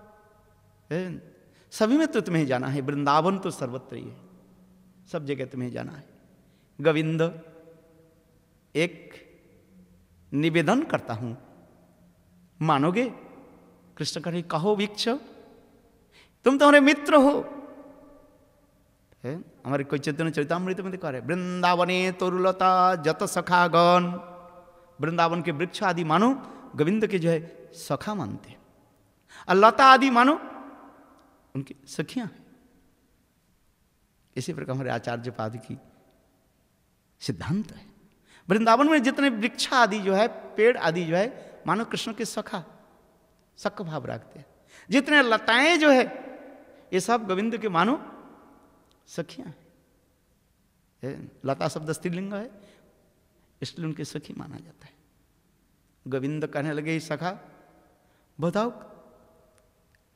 सभी में तो तुम्हें जाना है। वृंदावन तो सर्वत्र ही है, सब जगह तुम्हें जाना है। गोविंद एक निवेदन करता हूं, मानोगे? कृष्ण कहे कहो वृक्ष, तुम तो हमारे मित्र हो। हमारे कोई चैतन्य चरितामृत में देखा है, वृंदावने तरुलता जत सखागण। वृंदावन के वृक्ष आदि मानो गोविंद के जो है सखा मानते, और लता आदि मानो उनकी सखियां हैं। इसी प्रकार हमारे आचार्य पाद की सिद्धांत है। वृंदावन में जितने वृक्ष आदि जो है, पेड़ आदि जो है, मानो कृष्ण के सख भाव रखते हैं। जितने लताएं जो है ये सब गोविंद के मानो सखियां हैं। लता शब्द स्त्रीलिंग है, इसलिए उनके सखी माना जाता है। गोविंद कहने लगे सखा बताओ,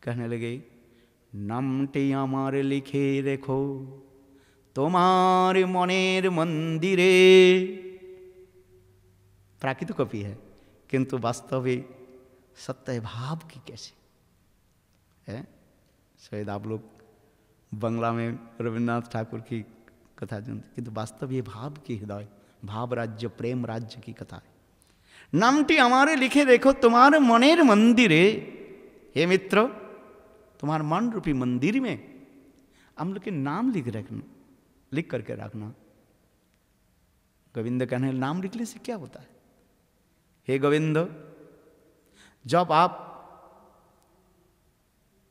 कहने लगे नामटी हमारे लिखे देखो तुम्हारे मनेर मंदिरे। प्राकृतिक कॉपी है किंतु वास्तविक सत्य भाव की कैसे है। शायद आप लोग बंगला में रविन्द्रनाथ ठाकुर की कथा जानते, किंतु वास्तव ये भाव की हृदय, भाव राज्य प्रेम राज्य की कथा है। नामटी हमारे लिखे देखो तुम्हारे मनेर मंदिरे। हे मित्र, तुम्हारे मन रूपी मंदिर में हम लोग के नाम लिख करके रखना। गोविंद कहने नाम लिखने से क्या होता है? हे गोविंद, जब आप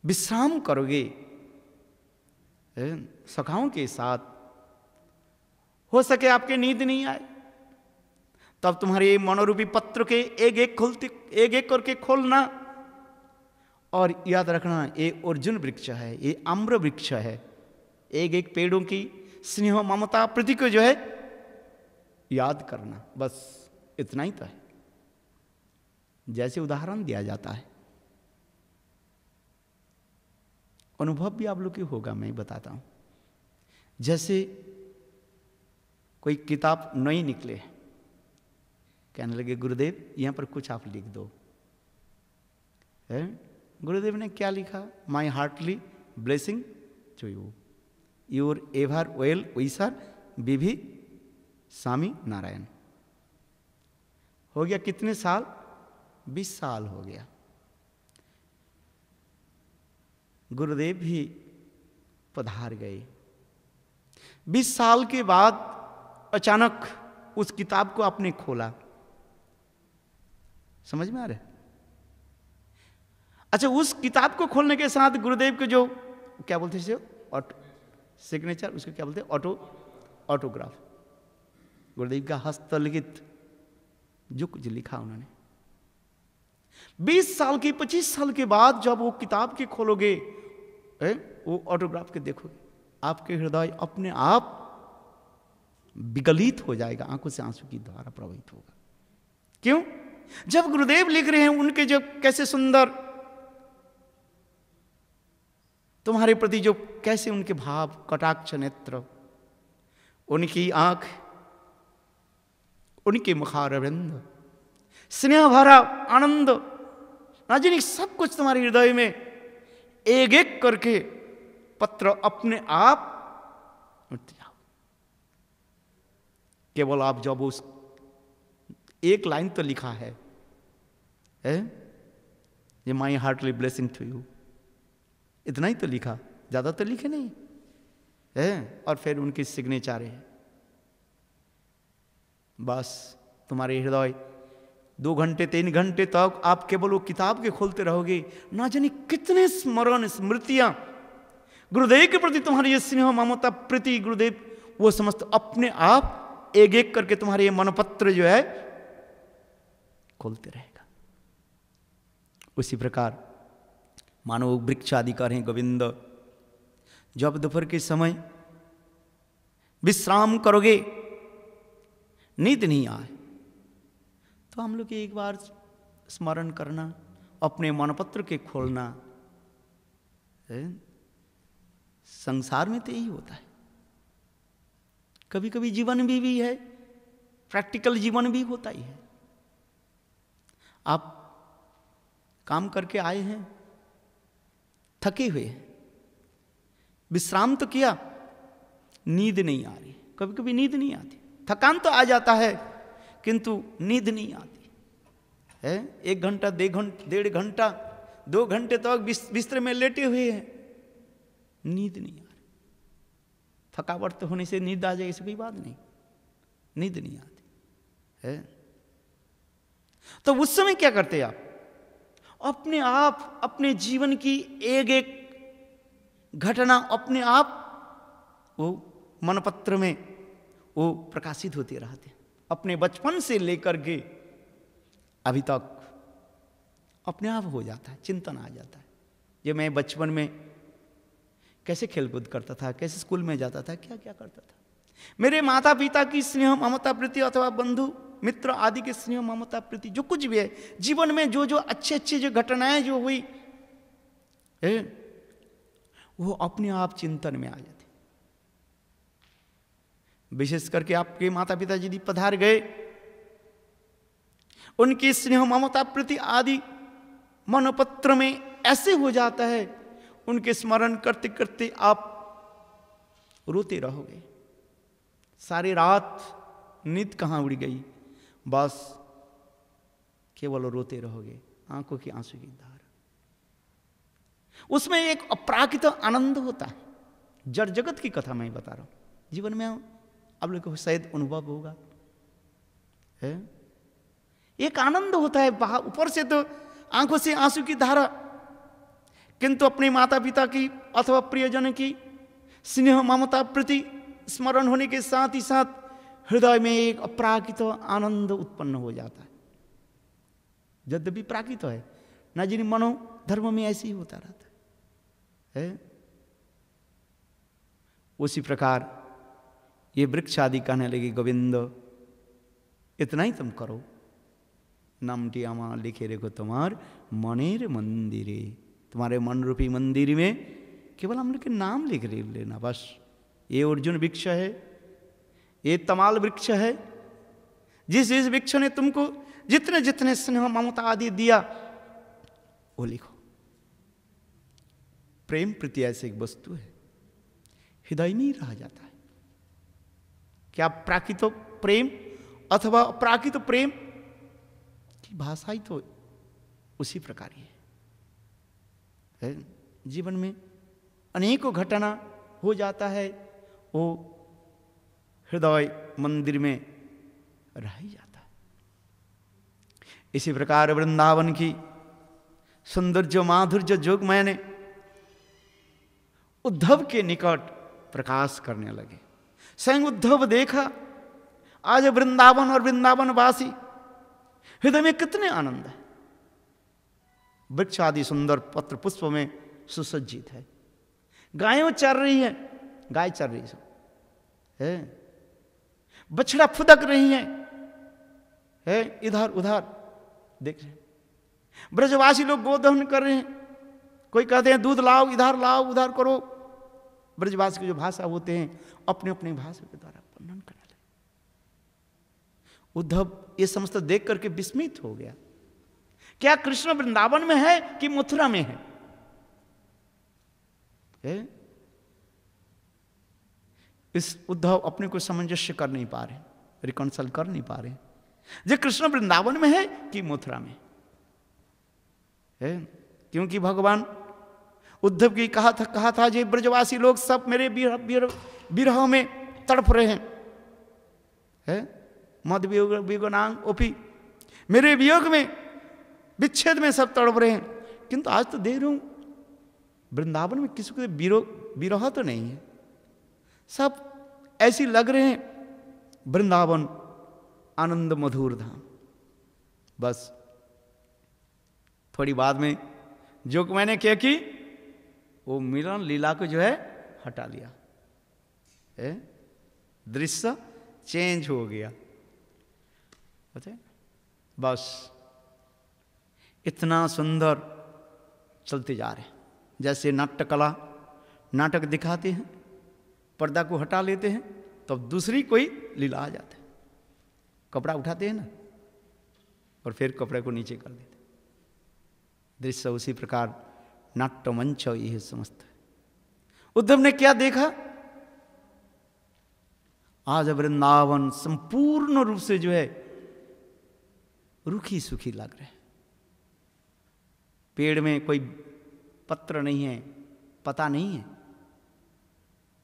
विश्राम करोगे सखाओं के साथ, हो सके आपके नींद नहीं आए, तब तुम्हारे मनोरूपी पत्र के एक एक करके खोलना, और याद रखना ये अर्जुन वृक्ष है, ये आम्र वृक्ष है। एक एक पेड़ों की स्नेह ममता प्रीति को जो है याद करना, बस इतना ही तो है। जैसे उदाहरण दिया जाता है, अनुभव भी आप लोग की होगा, मैं बताता हूं। जैसे कोई किताब नई निकले, कहने लगे गुरुदेव यहां पर कुछ आप लिख दो। गुरुदेव ने क्या लिखा? My heartly blessing to you, your ever well wisher विभि स्वामी नारायण। हो गया कितने साल? 20 साल हो गया। गुरुदेव भी पधार गए। 20 साल के बाद अचानक उस किताब को आपने खोला। समझ में आ रहा है? अच्छा, उस किताब को खोलने के साथ गुरुदेव के जो क्या बोलते हैं, ऑटो सिग्नेचर, उसको क्या बोलते हैं? ऑटोग्राफ। गुरुदेव का हस्तलिखित जो कुछ लिखा उन्होंने। 20 साल की 25 साल के बाद जब वो किताब के खोलोगे, वो ऑटोग्राफ के देखोगे, आपके हृदय अपने आप विगलित हो जाएगा, आंखों से आंसू की धारा प्रवाहित होगा। क्यों? जब गुरुदेव लिख रहे हैं, उनके जो कैसे सुंदर तुम्हारे प्रति जो कैसे उनके भाव, कटाक्ष नेत्र, उनकी आंख, उनके मुखारविंद, स्नेह भरा आनंद, ना जाने सब कुछ तुम्हारे हृदय में एक एक करके पत्र अपने आप उठ जाओ। केवल आप जब उस एक लाइन तो लिखा है, ये माई हार्टली ब्लेसिंग टू यू, इतना ही तो लिखा, ज्यादा तो लिखे नहीं है। और फिर उनकी सिग्नेचर है। बस तुम्हारे हृदय 2 घंटे 3 घंटे तक आप केवल वो किताब के खोलते रहोगे। ना जाने कितने स्मरण स्मृतियां गुरुदेव के प्रति तुम्हारी ये स्नेह ममता प्रीति, गुरुदेव वो समस्त अपने आप एक एक करके तुम्हारे ये मनपत्र जो है खोलते रहेगा। उसी प्रकार मानो वृक्ष आदि कर हैं गोविंद, जब दोपहर के समय विश्राम करोगे, नींद नहीं आए, तो हम लोग एक बार स्मरण करना, अपने मनपत्र के खोलना। संसार में तो यही होता है। कभी कभी जीवन में भी है, प्रैक्टिकल जीवन भी होता ही है। आप काम करके आए हैं, थके हुए हैं, विश्राम तो किया, नींद नहीं आ रही। कभी कभी नींद नहीं आती, थकान तो आ जाता है किंतु नींद नहीं आती है। 1 घंटा 1.5 घंटा 2 घंटे तक बिस्तर में लेटे हुए हैं, नींद नहीं आ रही। थकावट तो होने से नींद आ जाए ऐसी कोई बात नहीं, नींद नहीं आती है। तो उस समय क्या करते आप? अपने आप अपने जीवन की एक एक घटना अपने आप वो मनपत्र में वो प्रकाशित होते रहते हैं। अपने बचपन से लेकर के अभी तक अपने आप हो जाता है, चिंतन आ जाता है। ये मैं बचपन में कैसे खेलकूद करता था, कैसे स्कूल में जाता था, क्या क्या करता था। मेरे माता पिता की स्नेह ममता प्रीति अथवा बंधु मित्र आदि के स्नेह ममता प्रीति जो कुछ भी है जीवन में, जो जो अच्छे अच्छे जो घटनाएं जो हुई वो अपने आप चिंतन में आ जाती। विशेष करके आपके माता पिता यदि पधार गए, उनकी स्नेह ममता प्रीति आदि मनोपत्र में ऐसे हो जाता है, उनके स्मरण करते करते आप रोते रहोगे। सारी रात नींद कहाँ उड़ गई, बस केवल रोते रहोगे, आंखों की आंसू की धार। उसमें एक अपराकृत आनंद होता है। जड़ जगत की कथा मैं बता रहा हूं, जीवन में आप लोगों को शायद अनुभव होगा है? एक आनंद होता है बाहर, ऊपर से तो आंखों से आंसू की धारा, किंतु अपने माता पिता की अथवा प्रियजन की स्नेह ममता प्रति स्मरण होने के साथ ही साथ हृदय में एक अपराकृत आनंद उत्पन्न हो जाता है। यद्यपि प्राकृत है, न जिन मनो धर्म में ऐसे ही होता रहता है। उसी प्रकार ये वृक्ष आदि कहने लगे, गोविंद इतना ही तुम करो, नामटी आमा लिखे रेखो तुम्हार मनेर मंदिरे, तुम्हारे मन रूपी मंदिर में केवल हम लोग के नाम लिख लेना बस। ये अर्जुन वृक्ष है, ये तमाल वृक्ष है, जिस वृक्ष ने तुमको जितने जितने स्नेह ममता आदि दिया वो लिखो। प्रेम प्रति ऐसी एक वस्तु है, हृदय में ही रह जाता है। क्या प्राकृत प्रेम अथवा प्राकृत प्रेम की भाषा ही तो उसी प्रकार ही है। जीवन में अनेकों घटना हो जाता है, वो हृदय मंदिर में रह ही जाता है। इसी प्रकार वृंदावन की सौंदर्य माधुर्य जोग मैंने उद्धव के निकट प्रकाश करने लगे। स्वयं उद्धव देखा आज वृंदावन और वृंदावनवासी हृदय में कितने आनंद है। वृक्ष आदि सुंदर पत्र पुष्प में सुसज्जित है, गायों चर रही है, गाय चर रही है, बछड़ा फुदक रही है, इधर उधर देख रहे हैं। ब्रजवासी लोग गोदहन कर रहे हैं, कोई कहते हैं दूध लाओ, इधर लाओ, उधर करो। ब्रजवासी की जो भाषा होते हैं अपने अपने भाषा के द्वारा वर्णन करने लगे। उद्धव ये समस्त देख करके विस्मित हो गया, क्या कृष्ण वृंदावन में है कि मथुरा में है? इस उद्धव अपने को सामंजस्य कर नहीं पा रहे, रिकॉन्सल कर नहीं पा रहे, जे कृष्ण वृंदावन में है कि मथुरा में है? क्योंकि भगवान उद्धव की कहा था जे ब्रजवासी लोग सब मेरे विरह में तड़प रहे हैं, मद वियोगांग ओपी, मेरे वियोग में विच्छेद में सब तड़प रहे हैं। किंतु आज तो देख रहा हूं वृंदावन में किसी को विरह तो नहीं है, सब ऐसी लग रहे हैं वृंदावन आनंद मधुर धाम। बस थोड़ी बाद में जो मैंने क्या की, वो मिलन लीला को जो है हटा लिया, दृश्य चेंज हो गया। बस इतना सुंदर चलते जा रहे हैं। जैसे नाट्य कला, नाटक दिखाते हैं, पर्दा को हटा लेते हैं, तब तो दूसरी कोई लीला आ जाता है। कपड़ा उठाते हैं ना, और फिर कपड़े को नीचे कर देते। दृश्य उसी प्रकार नाट्य मंच यह समस्त है। उद्धव ने क्या देखा, आज वृंदावन संपूर्ण रूप से जो है रूखी सूखी लग रहे हैं। पेड़ में कोई पत्र नहीं है, पता नहीं है,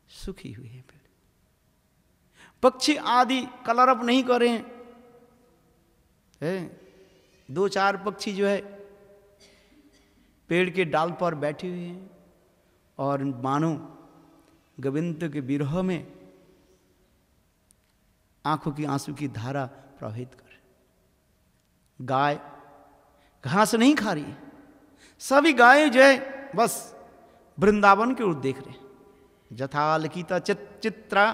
सूखी हुई है पेड़। पक्षी आदि कलरव नहीं कर रहे हैं, दो चार पक्षी जो है पेड़ के डाल पर बैठे हुए हैं और मानो गोविंद के विरह में आंखों की आंसू की धारा प्रवाहित कर। गाय घास नहीं खा रही है, सभी गायें जो है बस वृंदावन की ओर देख रहे हैं। जथाल कीता चित्रा,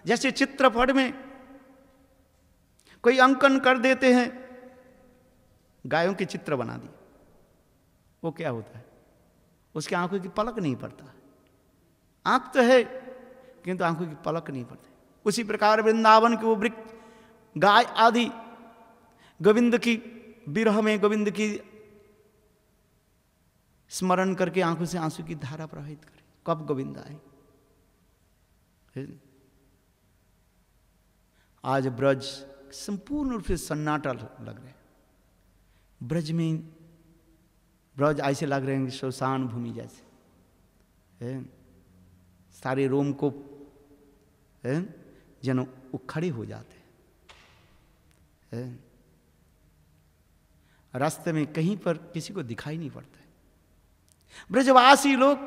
जैसे चित्रपट में कोई अंकन कर देते हैं, गायों के चित्र बना दिए, वो क्या होता है, उसकी आंखों की पलक नहीं पड़ता। आंख तो है किंतु आंखों की पलक नहीं पड़ती। उसी प्रकार वृंदावन के वो वृक्ष, गाय आदि गोविंद की विरह में गोविंद की स्मरण करके आंखों से आंसू की धारा प्रवाहित करे। कब गोविंद आए? आज ब्रज संपूर्ण रूप से सन्नाटा लग रहा है। ब्रज में ब्रज ऐसे लग रहे हैं शमशान भूमि जैसे है, सारे रोम को जन उखड़े हो जाते हैं। रास्ते में कहीं पर किसी को दिखाई नहीं पड़ता है। ब्रजवासी लोग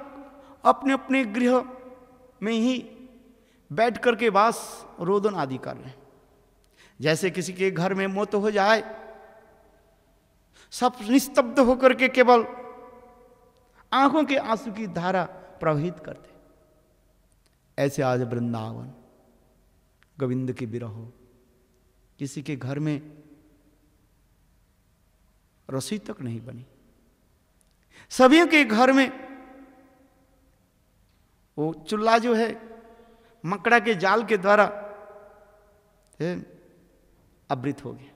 अपने अपने गृह में ही बैठ करके वास रोदन आदि कर रहे हैं। जैसे किसी के घर में मौत हो जाए, सब निस्तब्ध होकर के केवल आंखों के आंसू की धारा प्रवाहित करते। ऐसे आज वृंदावन गोविंद की विरह हो, किसी के घर में रसोई तक नहीं बनी, सभी के घर में वो चूल्हा जो है मकड़ा के जाल के द्वारा आवृत हो गया।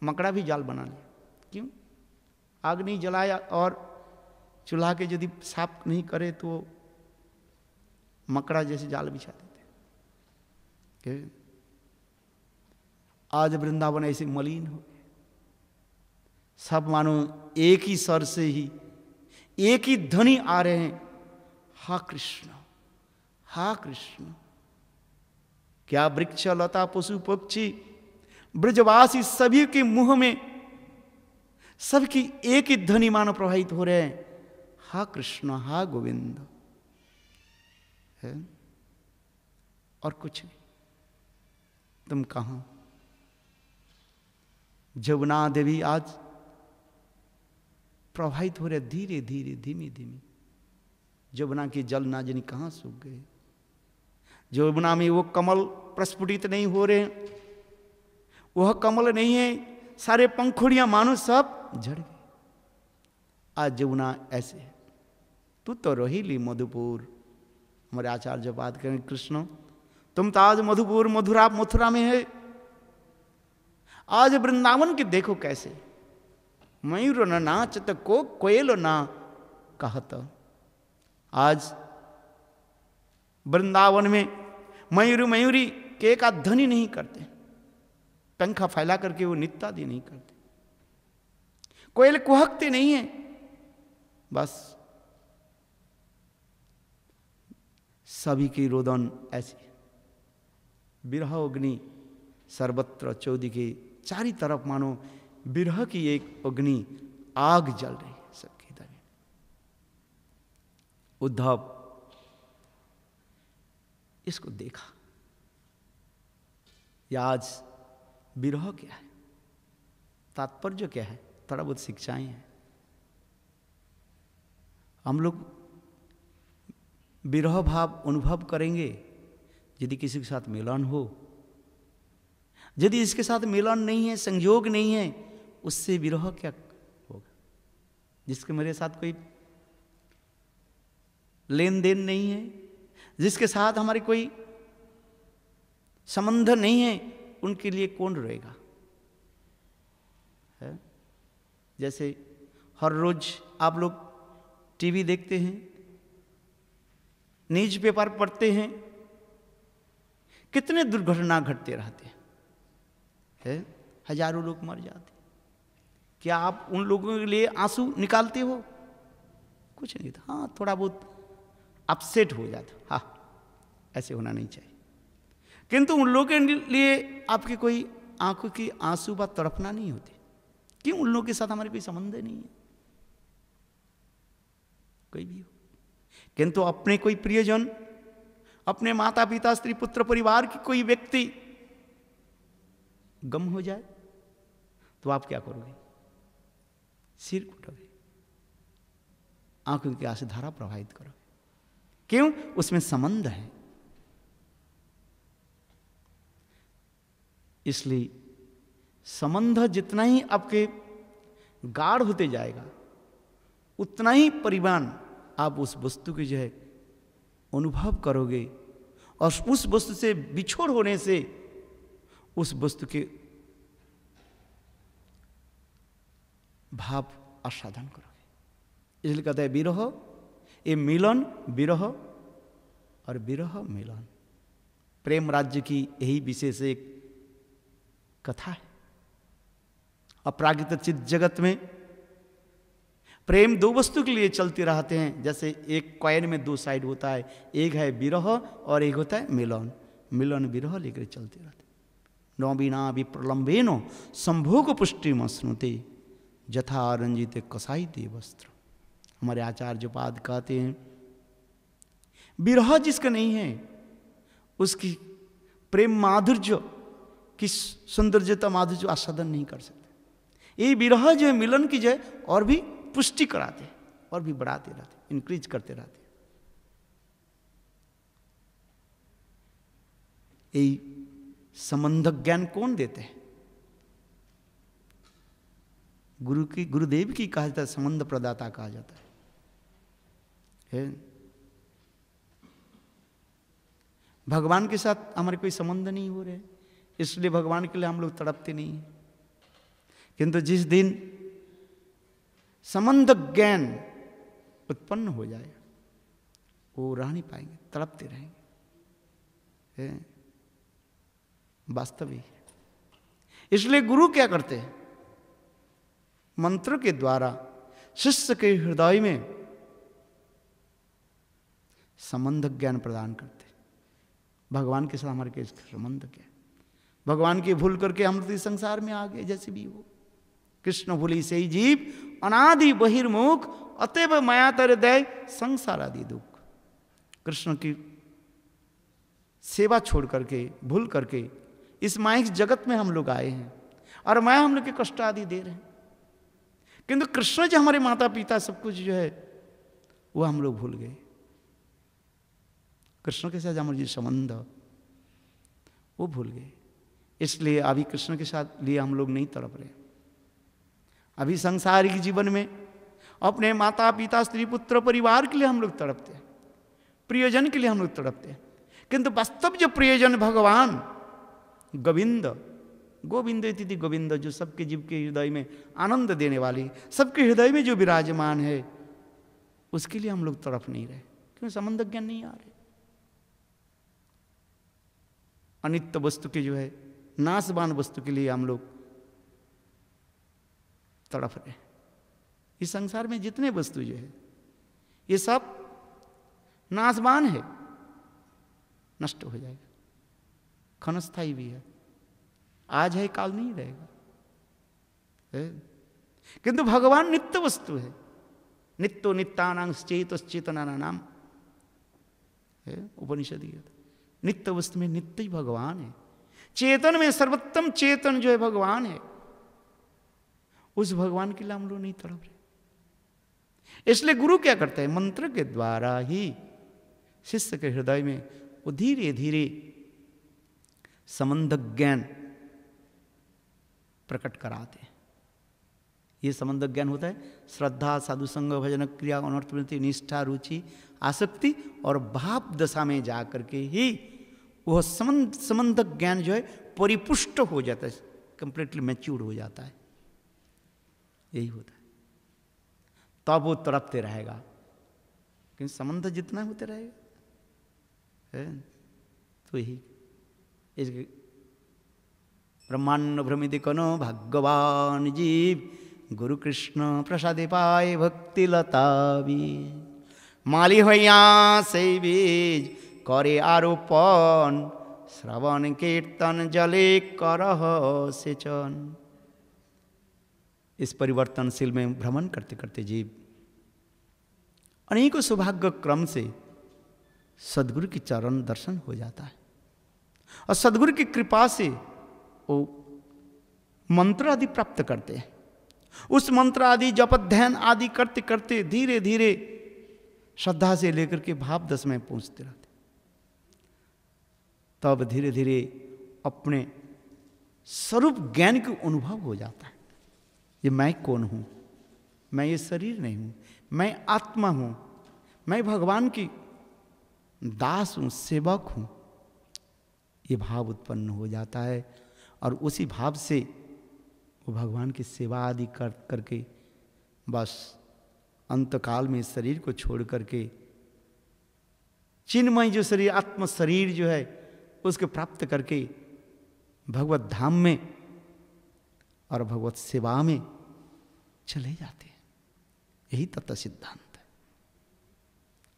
मकड़ा भी जाल बना लिया। क्यों? आग नहीं जलाया और चूल्हा के यदि साफ नहीं करे तो मकड़ा जैसे जाल बिछा देते। आज वृंदावन ऐसे मलिन हो गए, सब मानो एक ही स्वर से ही एक ही ध्वनि आ रहे हैं, हा कृष्ण हा कृष्ण। क्या वृक्ष लता पशु पक्षी ब्रजवासी सभी के मुंह में सबकी एक ही ध्वनि मानो प्रवाहित हो रहे हैं, हा कृष्ण हा गोविंद है, और कुछ नहीं। तुम कहां? जमुना देवी आज प्रवाहित हो रहे धीरे धीरे धीमी धीमी। जमुना के जल ना जानी कहां सूख गए। जमुना में वो कमल प्रस्फुटित नहीं हो रहे, वह कमल नहीं है, सारे पंखुड़ियां मानो सब झड़ गए। आज जमुना ऐसे है। तू तो रोहिली मधुपुर। हमारे आचार्य बात करें, कृष्ण तुम तो आज मधुपुर मथुरा में है। आज वृंदावन के देखो कैसे, मयूर न नाचत को कोयल ना कहत। आज वृंदावन में मयूर मयूरी के एक ध्वनि नहीं करते, पंखा फैला करके वो नित्यादि नहीं करते, कोयल कुहकते नहीं है। बस सभी की रोदन ऐसी। विरह अग्नि सर्वत्र चौदिके, चारी तरफ मानो विरह की एक अग्नि आग जल रही है सबके हृदय में। उद्धव इसको देखा। या आज विरह क्या है, तात्पर्य क्या है, थोड़ा बहुत शिक्षाएं हैं। हम लोग विरह भाव अनुभव करेंगे यदि किसी के साथ मिलन हो। यदि इसके साथ मिलन नहीं है, संयोग नहीं है, उससे विरह क्या होगा? जिसके मेरे साथ कोई लेन देन नहीं है, जिसके साथ हमारी कोई संबंध नहीं है, उनके लिए कौन रहेगा? है? जैसे हर रोज आप लोग टीवी देखते हैं, न्यूज पेपर पढ़ते हैं, कितने दुर्घटना घटते रहते हैं, है? हजारों लोग मर जाते। क्या आप उन लोगों के लिए आंसू निकालते हो? कुछ नहीं था। हाँ, थोड़ा बहुत अपसेट हो जाता, हाँ ऐसे होना नहीं चाहिए। किंतु उन लोगों के लिए आपकी कोई आंखों की आंसू बात तड़पना नहीं होती। क्यों? उन लोगों के साथ हमारे कोई संबंध नहीं है, कोई भी हो। किंतु अपने कोई प्रियजन, अपने माता पिता स्त्री पुत्र परिवार की कोई व्यक्ति गम हो जाए तो आप क्या करोगे? सिर कुटोगे, आंखों की आंसू धारा प्रवाहित करोगे। क्यों? उसमें संबंध है। इसलिए संबंध जितना ही आपके गाढ़ होते जाएगा, उतना ही परिमाण आप उस वस्तु की जो है अनुभव करोगे, और उस वस्तु से बिछोड़ होने से उस वस्तु के भाव आस्वादन करोगे। इसलिए कहते हैं विरह, ये मिलन विरह और विरह मिलन। प्रेम राज्य की यही विशेष एक कथा है। अपरागित चित्त जगत में प्रेम दो वस्तु के लिए चलते रहते हैं, जैसे एक कॉइन में दो साइड होता है, एक है विरह और एक होता है मिलन। मिलन विरह लेकर चलते रहते। न बिना विप्रलंबेनो संभोग पुष्टि मश्नुते जथा रंजित कसाईते वस्त्र। हमारे आचार्य पाद कहते हैं विरह जिसका नहीं है उसकी प्रेम माधुर्य की सौंदर्यता माधुर्य आस्वादन नहीं कर सकते। ये विरह जो है मिलन की जो है और भी पुष्टि कराते और भी बढ़ाते रहते, इंक्रीज करते रहते। यही संबंध ज्ञान कौन देते हैं? गुरुदेव की कहा जाता है, संबंध प्रदाता कहा जाता है। भगवान के साथ हमारे कोई संबंध नहीं हो रहे, इसलिए भगवान के लिए हम लोग तड़पते नहीं हैं। किंतु जिस दिन संबंध ज्ञान उत्पन्न हो जाएगा वो रह नहीं पाएंगे, तड़पते रहेंगे। वास्तविक है। इसलिए गुरु क्या करते हैं? मंत्र के द्वारा शिष्य के हृदय में संबंध ज्ञान प्रदान करते हैं। भगवान के साथ हमारे के संबंध क्या? भगवान की भूल करके हम तो संसार में आ गए, जैसे भी हो। कृष्ण भूली से ही जीव अनादि बहिर्मुख अतएव माया तर दय संसार आदि दुख। कृष्ण की सेवा छोड़ करके भूल करके इस माया जगत में हम लोग आए हैं और माया हम लोग के कष्ट आदि दे रहे हैं। किंतु कृष्ण जो हमारे माता पिता सब कुछ जो है वो हम लोग भूल गए। कृष्ण के साथ हमारे जो संबंध वो भूल गए। इसलिए अभी कृष्ण के साथ लिए हम लोग नहीं तड़प रहे। अभी सांसारिक जीवन में अपने माता पिता स्त्री पुत्र परिवार के लिए हम लोग तड़पते हैं, प्रियजन के लिए हम लोग तड़पते हैं। किंतु वास्तव जो प्रियजन भगवान गोविंद, गोविंद इति गोविंद, जो सबके जीव के हृदय में आनंद देने वाली, सबके हृदय में जो विराजमान है, उसके लिए हम लोग तड़प नहीं रहे। क्यों? संबंध ज्ञान नहीं आ रहे। अनित्य वस्तु के जो है नाशवान वस्तु के लिए हम लोग तड़प रहे। इस संसार में जितने वस्तु जो है ये सब नाशवान है, नष्ट हो जाएगा, क्षणस्थायी भी है, आज है काल नहीं रहेगा। किंतु भगवान नित्य वस्तु है। नित्यो नित्यानां चेतना नाम उपनिषद। नित्य वस्तु में नित्य ही भगवान है। चेतन में सर्वोत्तम चेतन जो है भगवान है। उस भगवान के लिए हम लोग नहीं तड़प रहे। इसलिए गुरु क्या करते हैं? मंत्र के द्वारा ही शिष्य के हृदय में वो धीरे धीरे संबंध ज्ञान प्रकट कराते हैं। ये संबंध ज्ञान होता है श्रद्धा, साधु संग, भजन, क्रिया, अनर्थवृत्ति, निष्ठा, रुचि, आसक्ति और भाव दशा में जाकर के ही वह संबंध ज्ञान जो है परिपुष्ट हो जाता है, कंप्लीटली मैच्योर हो जाता है। यही होता है। तब वो तड़पते रहेगा। क्योंकि संबंध जितना होते रहेगा तो यही इसके ब्रह्मांड भ्रमित कनो भगवान जीव गुरु कृष्ण प्रसादे पाए भक्ति लता बीज माली हइया से बीज करे आरोपण श्रवण कीर्तन जले करह सेचन। इस परिवर्तनशील में भ्रमण करते करते जीव अनेकों सौभाग्य क्रम से सदगुरु की चरण दर्शन हो जाता है और सदगुरु की कृपा से वो मंत्र आदि प्राप्त करते हैं। उस मंत्र आदि जप ध्यान आदि करते करते धीरे धीरे श्रद्धा से लेकर के भाव दशा में पहुंचते रहते। तब धीरे धीरे अपने स्वरूप ज्ञान का अनुभव हो जाता है। ये मैं कौन हूं? मैं ये शरीर नहीं हूं, मैं आत्मा हूं, मैं भगवान की दास हूं, सेवक हूं। ये भाव उत्पन्न हो जाता है और उसी भाव से वो भगवान की सेवा आदि करके बस अंतकाल में शरीर को छोड़ करके चिन्मय जो शरीर, आत्म शरीर जो है उसको प्राप्त करके भगवत धाम में और भगवत सेवा में चले जाते हैं। यही तत्व सिद्धांत है।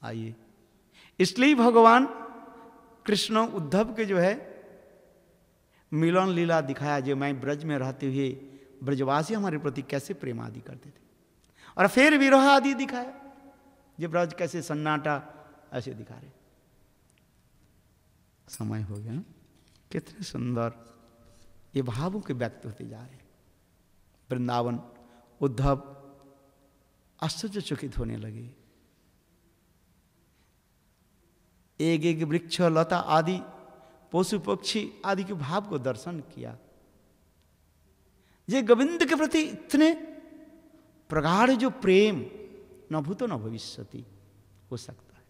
आइए, इसलिए भगवान कृष्ण उद्धव के जो है मिलन लीला दिखाया, जो मैं ब्रज में रहते हुए ब्रजवासी हमारे प्रति कैसे प्रेम आदि करते थे, और फिर विरह आदि दिखाया, जो ब्रज कैसे सन्नाटा ऐसे दिखा रहे। समय हो गया ना, कितने सुंदर ये भावों के व्यक्त होते जा रहे हैं। वृंदावन, उद्धव आश्चर्यचकित होने लगे। एक एक वृक्ष लता आदि पशु पक्षी आदि के भाव को दर्शन किया। ये गोविंद के प्रति इतने प्रगाढ़ जो प्रेम न भूतो न भविष्यति हो सकता है।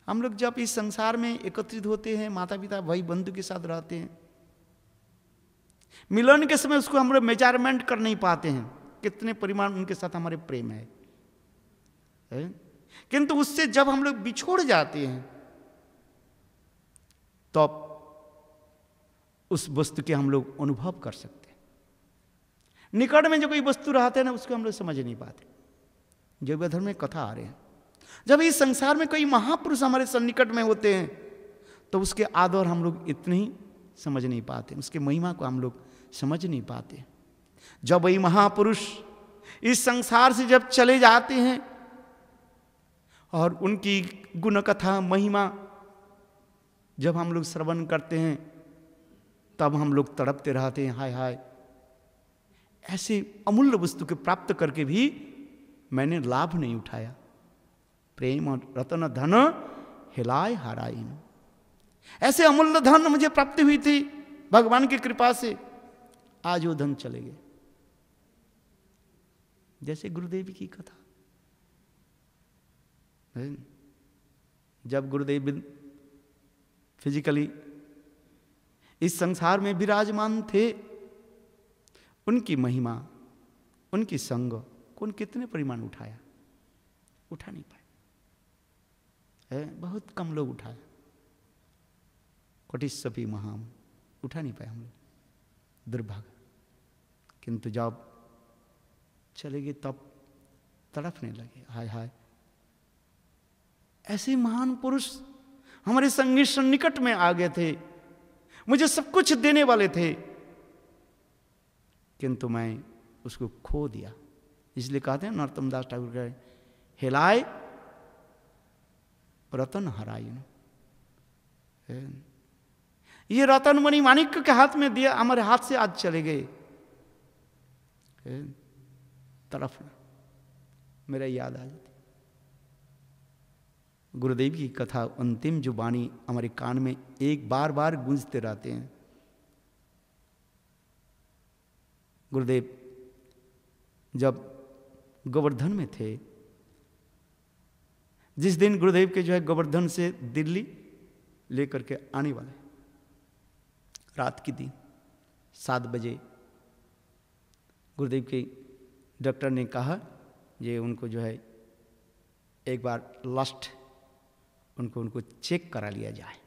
हम लोग जब इस संसार में एकत्रित होते हैं, माता पिता भाई बंधु के साथ रहते हैं, मिलन के समय उसको हम लोग मेजरमेंट कर नहीं पाते हैं कितने परिमाण उनके साथ हमारे प्रेम है? किंतु उससे जब हम लोग बिछोड़ जाते हैं तो उस वस्तु के हम लोग अनुभव कर सकते हैं। निकट में जो कोई वस्तु रहते हैं ना, उसको हम लोग समझ नहीं पाते। जो धर्म में कथा आ रहे हैं, जब इस संसार में कोई महापुरुष हमारे सन्निकट में होते हैं तो उसके आदर हम लोग इतने ही समझ नहीं पाते, उसके महिमा को हम लोग समझ नहीं पाते। जब वही महापुरुष इस संसार से जब चले जाते हैं और उनकी गुण कथा महिमा जब हम लोग श्रवण करते हैं, तब हम लोग तड़पते रहते हैं, हाय हाय, ऐसे अमूल्य वस्तु के प्राप्त करके भी मैंने लाभ नहीं उठाया। प्रेम और रतन धन हिलाए हाराई। ऐसे अमूल्य धन मुझे प्राप्ति हुई थी भगवान की कृपा से, आज वो धन चले गए। जैसे गुरुदेव की कथा, जब गुरुदेव फिजिकली इस संसार में विराजमान थे, उनकी महिमा, उनकी संग कौन कितने परिमाण उठाया? उठा नहीं पाए, बहुत कम लोग उठाए। कोटिस्वपी महाम उठा नहीं पाए हम लोग, दुर्भाग्य। किंतु जब चले गए तब तड़पने लगे, हाय हाय, ऐसे महान पुरुष हमारे संगी सन्निकट में आ गए थे, मुझे सब कुछ देने वाले थे, किंतु मैं उसको खो दिया। इसलिए कहते हैं नरोत्तम दास ठाकुर कहे, हिलाए रतन हराई। ये रतन मणि माणिक्य के हाथ में दिया, हमारे हाथ से आज चले गए। तरफ मेरा याद आ जाती गुरुदेव की कथा, अंतिम जो वाणी हमारे कान में एक बार बार गूंजते रहते हैं। गुरुदेव जब गोवर्धन में थे, जिस दिन गुरुदेव के जो है गोवर्धन से दिल्ली लेकर के आने वाले, रात की दिन 7 बजे गुरुदेव के डॉक्टर ने कहा ये उनको जो है एक बार लास्ट उनको चेक करा लिया जाए।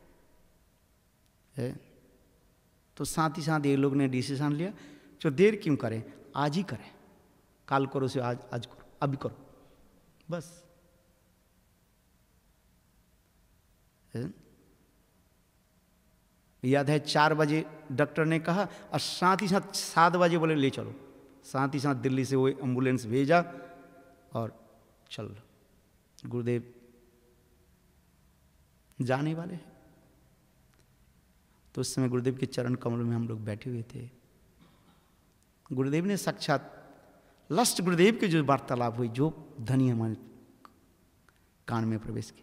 तो साथ ही साथ ये लोग ने डिसीजन लिया, जो देर क्यों करें, आज ही करें, काल करो से आज करो, अभी करो, बस। याद है 4 बजे डॉक्टर ने कहा, और साथ ही साथ 7 बजे बोले ले चलो। साथ ही साथ दिल्ली से वो एम्बुलेंस भेजा और चल गुरुदेव जाने वाले हैं। तो उस समय गुरुदेव के चरण कमल में हम लोग बैठे हुए थे। गुरुदेव ने साक्षात लास्ट गुरुदेव की जो वार्तालाप हुई, जो ध्वनि हमारे कान में प्रवेश की,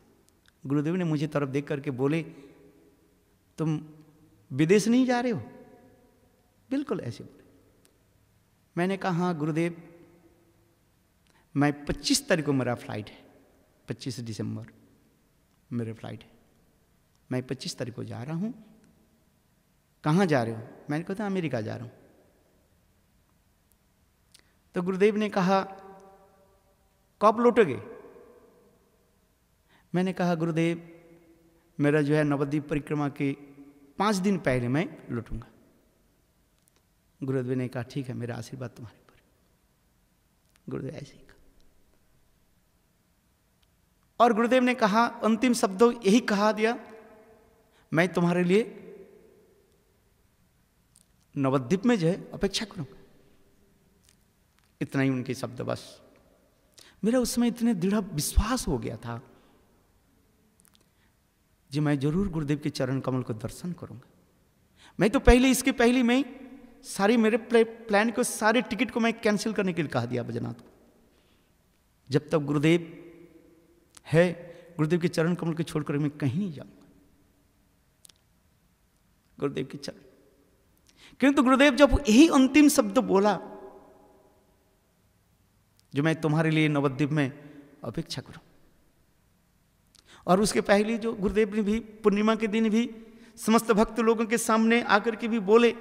गुरुदेव ने मुझे तरफ देख करके बोले, तुम विदेश नहीं जा रहे हो? बिल्कुल ऐसे बोले। मैंने कहा हाँ गुरुदेव, मैं 25 तारीख को मेरा फ्लाइट है, 25 दिसंबर मेरे फ्लाइट है, मैं 25 तारीख को जा रहा हूँ। कहाँ जा रहे हो? मैंने कहा था अमेरिका जा रहा हूँ। तो गुरुदेव ने कहा कब लौटोगे? मैंने कहा गुरुदेव मेरा जो है नवद्वीप परिक्रमा के 5 दिन पहले मैं लौटूंगा। गुरुदेव ने कहा ठीक है, मेरा आशीर्वाद तुम्हारे पर। गुरुदेव ऐसे ही कहा। और गुरुदेव ने कहा, अंतिम शब्दों यही कहा दिया, मैं तुम्हारे लिए नवद्वीप में जो है अपेक्षा करूंगा। इतना ही उनके शब्द। बस मेरा उसमें इतने दृढ़ विश्वास हो गया था जी मैं जरूर गुरुदेव के चरण कमल को दर्शन करूंगा। मैं तो पहले, इसके पहले मैं सारी मेरे प्लान को, सारे टिकट को मैं कैंसिल करने के लिए कहा दिया बैजनाथ को। जब तक गुरुदेव है, गुरुदेव के चरण कमल को छोड़कर मैं कहीं नहीं जाऊंगा, गुरुदेव के चरण। किंतु गुरुदेव जब यही अंतिम शब्द बोला, जो मैं तुम्हारे लिए नवद्वीप में अपेक्षा करूं, और उसके पहले जो गुरुदेव ने भी पूर्णिमा के दिन भी समस्त भक्त लोगों के सामने आकर के भी बोले,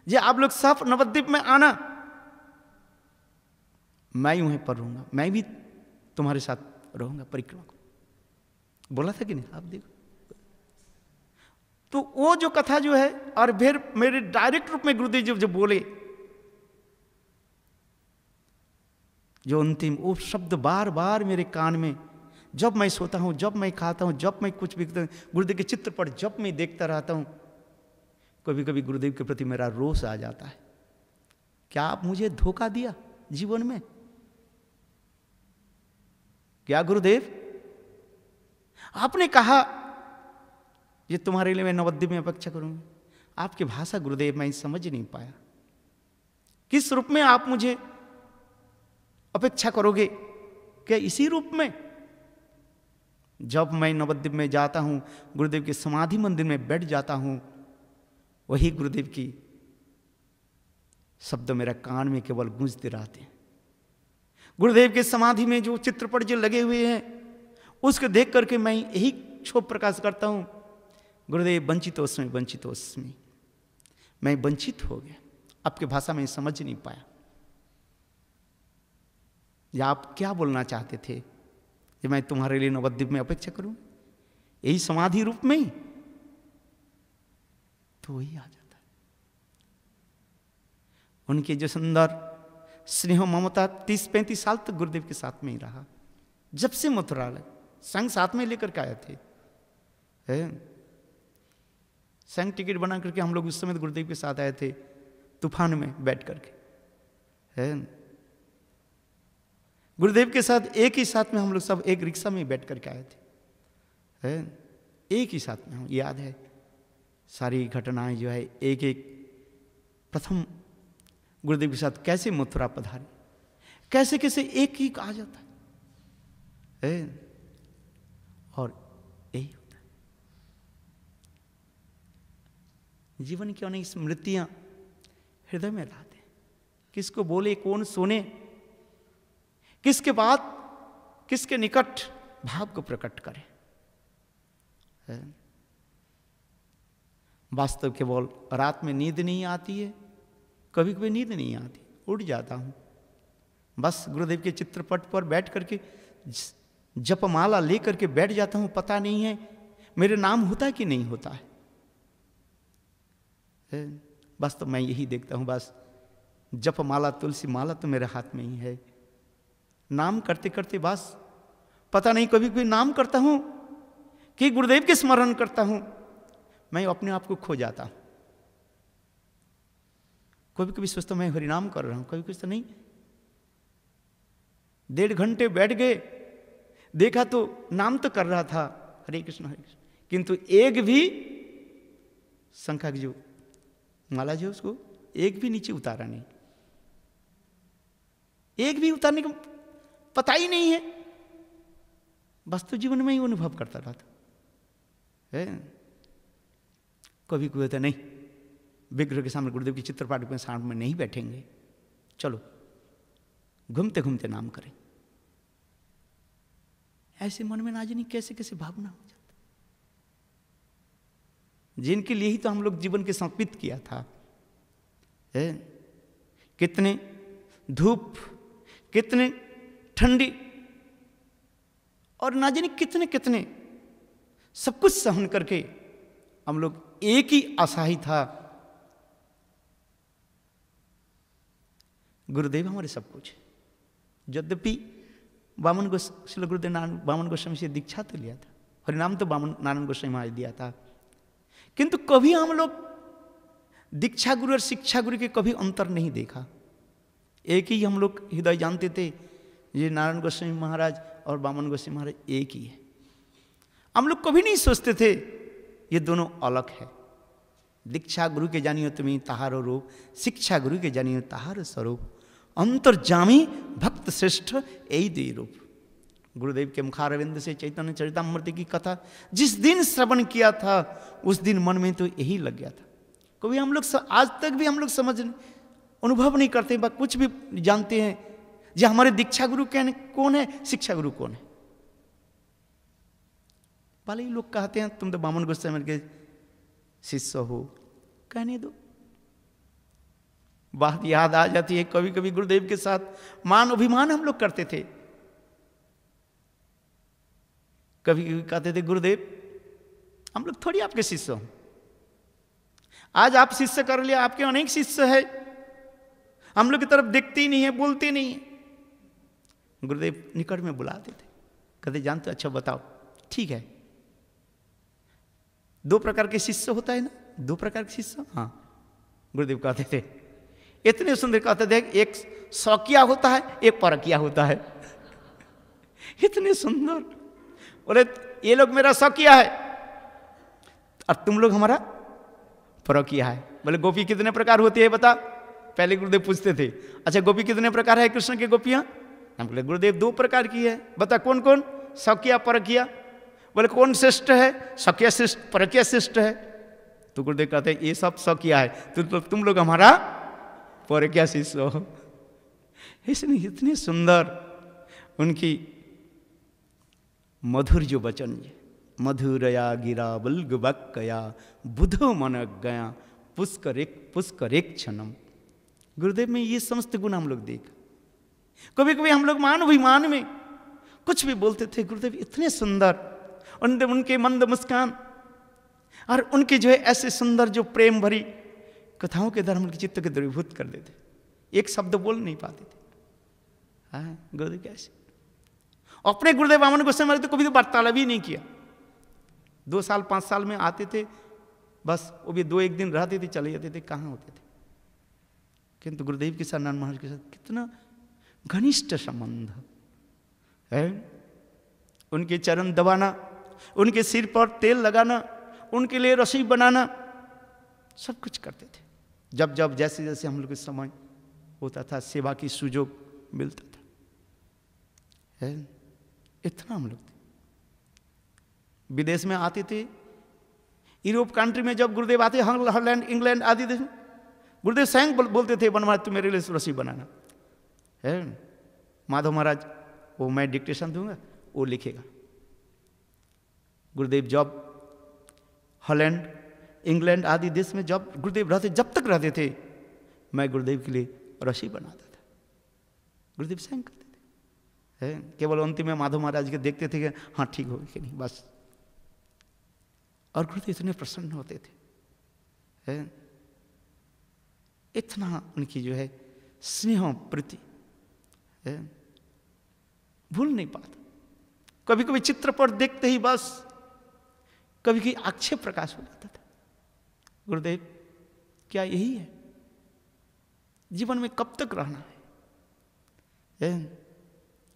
जे आप लोग सब नवद्वीप में आना, मैं यूं पर रहूंगा, मैं भी तुम्हारे साथ रहूंगा परिक्रमा को। बोला था कि नहीं? आप देखो तो वो जो कथा जो है, और फिर मेरे डायरेक्ट रूप में गुरुदेव जो बोले, जो अंतिम वो शब्द बार बार मेरे कान में, जब मैं सोता हूं, जब मैं खाता हूं, जब मैं कुछ भी, गुरुदेव के चित्रपट जब मैं देखता रहता हूं, कभी कभी गुरुदेव के प्रति मेरा रोष आ जाता है। क्या आप मुझे धोखा दिया जीवन में? क्या गुरुदेव आपने कहा ये तुम्हारे लिए मैं नवद्वीप में अपेक्षा करूंगा, आपकी भाषा गुरुदेव मैं समझ नहीं पाया। किस रूप में आप मुझे अपेक्षा करोगे? क्या इसी रूप में? जब मैं नवद्वीप में जाता हूं, गुरुदेव के समाधि मंदिर में बैठ जाता हूं, वही गुरुदेव की शब्द मेरा कान में केवल गूंजते रहते हैं। गुरुदेव के समाधि में जो चित्रपट जो लगे हुए हैं, उसको देख करके मैं यही क्षोभ प्रकाश करता हूं, गुरुदेव वंचितोस्मि वंचितोस्मि, मैं वंचित हो गया। आपकी भाषा में समझ नहीं पाया, या आप क्या बोलना चाहते थे कि मैं तुम्हारे लिए नवद्वीप में अपेक्षा करूं, यही समाधि रूप में ही? तो वही आ जाता है। उनके जो सुंदर स्नेह ममता 30-35 साल तक गुरुदेव के साथ में ही रहा। जब से मथुरा संग साथ में लेकर के आए थे, संग टिकट बना करके हम लोग उस समय गुरुदेव के साथ आए थे, तूफान में बैठ करके। गुरुदेव के साथ एक ही साथ में हम लोग सब एक रिक्शा में बैठ करके आए थे, एक ही साथ में। हम याद है सारी घटनाएं जो है, एक एक प्रथम गुरुदेव के साथ कैसे मथुरा पधारे, कैसे कैसे एक ही आ जाता है, और यही होता है। जीवन की अनेक स्मृतियां हृदय में लाते हैं। किसको बोले, कौन सुने, किसके बाद किसके निकट भाव को प्रकट करे। वास्तव केवल रात में नींद नहीं आती है, कभी कभी नींद नहीं आती, उठ जाता हूं, बस गुरुदेव के चित्रपट पर बैठ करके जपमाला लेकर के बैठ जाता हूं। पता नहीं है मेरे नाम होता है कि नहीं होता है, बस तो मैं यही देखता हूं, बस जपमाला तुलसी माला तो मेरे हाथ में ही है। नाम करते करते बस पता नहीं, कभी कोई नाम करता हूं कि गुरुदेव के स्मरण करता हूं, मैं अपने आप को खो जाता हूं। कभी कभी सोचता मैं हरिनाम कर रहा हूं, कभी कुछ तो नहीं। 1.5 घंटे बैठ गए, देखा तो नाम तो कर रहा था हरे कृष्ण, किंतु एक भी शंखा की जो माला जो उसको एक भी नीचे उतारा नहीं, एक भी उतारने का पता ही नहीं है। वास्तव जीवन में ही अनुभव करता रहा था। कभी कोई होता नहीं, विग्रह के सामने गुरुदेव की चित्रपाट के सामने में नहीं बैठेंगे, चलो घूमते घूमते नाम करें। ऐसे मन में ना जानी कैसे कैसे भावना हो जाता, जिनके लिए ही तो हम लोग जीवन के समर्पित किया था। कितने धूप, कितने ठंडी, और ना जाने कितने कितने सब कुछ सहन करके हम लोग एक ही आशा ही था, गुरुदेव हमारे सब कुछ। यद्यपि श्रील गुरुदेव वामन गोस्वामी से दीक्षा तो लिया था, हरिनाम तो नारायण गोस्वामी महाराज दिया था, किंतु कभी हम लोग दीक्षा गुरु और शिक्षा गुरु के कभी अंतर नहीं देखा। एक ही हम लोग हृदय जानते थे, ये नारायण गोस्वामी महाराज और वामन गोस्वामी महाराज एक ही है। हम लोग कभी नहीं सोचते थे ये दोनों अलग है। दीक्षा गुरु के जानियो तुम्हें ताहारो रूप, शिक्षा गुरु के जानियो ताहारो स्वरूप, अंतर्जामी भक्त श्रेष्ठ यही दे रूप। गुरुदेव के मुखारविंद से चैतन्य चरितामृत की कथा जिस दिन श्रवण किया था उस दिन मन में तो यही लग गया था। कभी हम लोग आज तक भी हम लोग समझ अनुभव नहीं करते, बस कुछ भी जानते हैं जो हमारे दीक्षा गुरु कौन है, शिक्षा गुरु कौन है। भले ही लोग कहते हैं तुम तो वामन गोस्वामी के शिष्य हो, कहने दो। बात याद आ जाती है, कभी कभी गुरुदेव के साथ मान अभिमान हम लोग करते थे। कभी कभी कहते थे गुरुदेव हम लोग थोड़ी आपके शिष्य हैं, आज आप शिष्य कर लिया, आपके अनेक शिष्य है, हम लोग की तरफ देखते ही नहीं है, बोलते नहीं है। गुरुदेव निकट में बुलाते थे, कहते जानते अच्छा बताओ, ठीक है। दो प्रकार के शिष्य होता है ना, दो प्रकार के शिष्य, हाँ। गुरुदेव कहते थे, इतने सुंदर कहते थे, एक शौकिया होता है, एक परकिया होता है। इतने सुंदर। बोले ये लोग मेरा शौकिया है और तुम लोग हमारा परकिया है। बोले गोपी कितने प्रकार होती है बता। पहले गुरुदेव पूछते थे, अच्छा गोपी कितने प्रकार है कृष्ण के गोपियां। हम बोले गुरुदेव दो प्रकार की है, बता कौन कौन, शौकिया परकिया। बोले कौन श्रेष्ठ है, शौकिया श्रेष्ठ परकिया श्रेष्ठ है। तो गुरुदेव कहते हैं ये सब शौकिया है, तो तुम लोग हमारा परकिया शिष्य हो। इसलिए इतनी सुंदर उनकी मधुर जो वचन है, मधुरया गिरा बल्ग बक्कया बुधो मन गया पुष्कर एक क्षणम। गुरुदेव में ये समस्त गुण हम लोग देख। कभी कभी हम लोग मान अभिमान में कुछ भी बोलते थे, गुरुदेव इतने सुंदर, उनके मंद मुस्कान और उनके जो है ऐसे सुंदर जो प्रेम भरी कथाओं के द्वारा उनके चित्त के द्रवीभूत कर देते, एक शब्द बोल नहीं पाते थे। हाँ गुरुदेव कैसे अपने गुरुदेव वामन गोस्वामी तो कभी तो वार्तालाप ही नहीं किया। 2 साल 5 साल में आते थे, बस वो भी 2-1 दिन रहते थे, चले जाते थे, कहाँ होते थे। किंतु गुरुदेव के साथ नारायण महाराज के साथ कितना घनिष्ठ संबंध है। उनके चरण दबाना, उनके सिर पर तेल लगाना, उनके लिए रसोई बनाना, सब कुछ करते थे। जब जब जैसे जैसे हम लोग के समय होता था, सेवा की सुयोग मिलता था, है इतना हम लोग थे। विदेश में आते थे, यूरोप कंट्री में जब गुरुदेव आते, हॉलैंड इंग्लैंड आदि देश में, गुरुदेव स्वयं बोलते थे बनवा तुम मेरे लिए रसोई बनाना है। माधव महाराज वो मैं डिक्टेशन दूंगा, वो लिखेगा। गुरुदेव जब हॉलैंड इंग्लैंड आदि देश में जब गुरुदेव रहते, जब तक रहते थे, मैं गुरुदेव के लिए रसोई बनाता था। गुरुदेव स्वयं करते थे, है केवल अंतिम में माधव महाराज के देखते थे कि हाँ ठीक हो कि नहीं, बस। और गुरुदेव इतने प्रसन्न होते थे, है इतना उनकी जो है स्नेह प्रीति है, भूल नहीं पाता। कभी कभी चित्रपट देखते ही बस कभी कभी आक्षेप प्रकाश हो जाता था, गुरुदेव क्या यही है जीवन में, कब तक रहना है,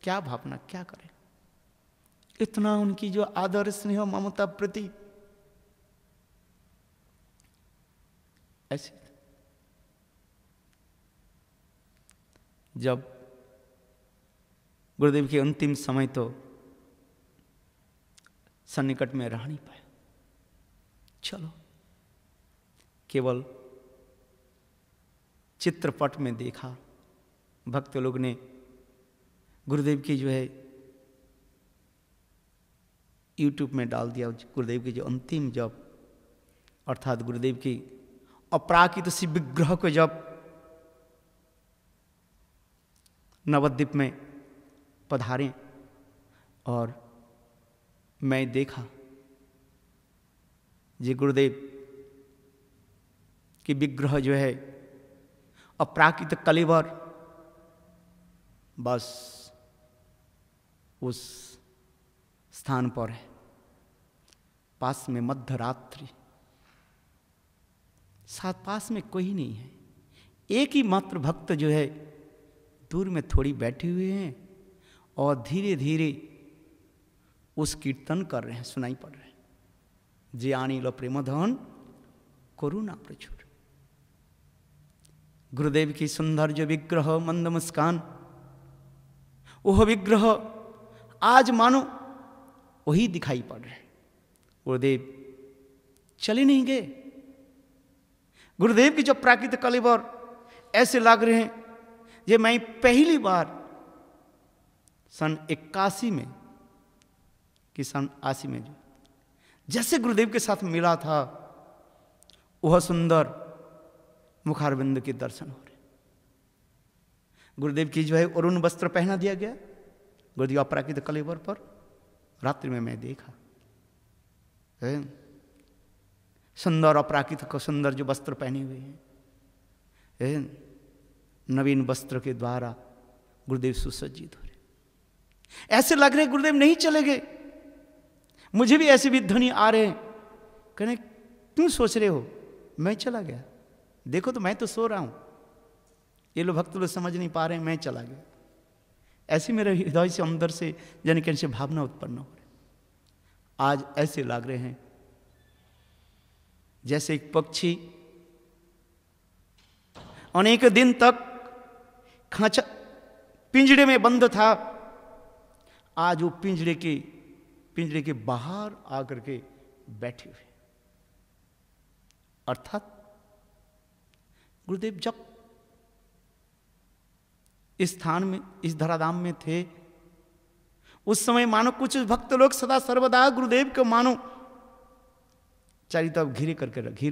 क्या भावना, क्या करें। इतना उनकी जो आदर स्नेह ममता प्रति ऐसे। जब गुरुदेव के अंतिम समय तो सन्निकट में रह नहीं पाया, चलो केवल चित्रपट में देखा, भक्त लोग ने गुरुदेव की जो है YouTube में डाल दिया। गुरुदेव की जो अंतिम जब अर्थात गुरुदेव की अपराकित शिव विग्रह को जब नवद्वीप में पधारे और मैं देखा जी गुरुदेव की विग्रह जो है अपराकित कलेवर बस उस स्थान पर है, पास में मध्य रात्रि, साथ पास में कोई नहीं है, एक ही मात्र भक्त जो है दूर में थोड़ी बैठे हुए हैं और धीरे धीरे उस कीर्तन कर रहे हैं, सुनाई पड़ रहे हैं। जे आनिल प्रेमधन करुणा प्रचुर। गुरुदेव की सुंदर जो विग्रह, मंद मुस्कान, वह विग्रह आज मानो वही दिखाई पड़ रहे। गुरुदेव चले नहीं गए। गुरुदेव की जो प्राकृतिक कलेवर ऐसे लग रहे हैं ये मैं पहली बार सन 81 में कि सन 80 में जैसे गुरुदेव के साथ मिला था, वह सुंदर मुखारविंद के दर्शन हो रहे। गुरुदेव की जो है अरुण वस्त्र पहना दिया गया गुरुदेव अपराकृत कलेवर पर। रात्रि में मैं देखा सुंदर अपराकृत को सुंदर जो वस्त्र पहने हुए हैं, नवीन वस्त्र के द्वारा गुरुदेव सुसज्जित हो रहे। ऐसे लग रहे गुरुदेव नहीं चले गए। मुझे भी ऐसे भी ध्वनि आ रहे हैं, कहने क्यों सोच रहे हो मैं चला गया, देखो तो मैं तो सो रहा हूं, ये लोग भक्त लोग समझ नहीं पा रहे हैं, मैं चला गया। ऐसे मेरे हृदय से अंदर से यानी कैसे भावना उत्पन्न हो रही। आज ऐसे लग रहे हैं जैसे एक पक्षी अनेक दिन तक खांचा पिंजड़े में बंद था, आज वो पिंजड़े के बाहर आकर के बैठे हुए। अर्थात गुरुदेव जब इस स्थान में, इस धराधाम में थे, उस समय मानो कुछ भक्त लोग सदा सर्वदा गुरुदेव को मानो चारों तरफ घिर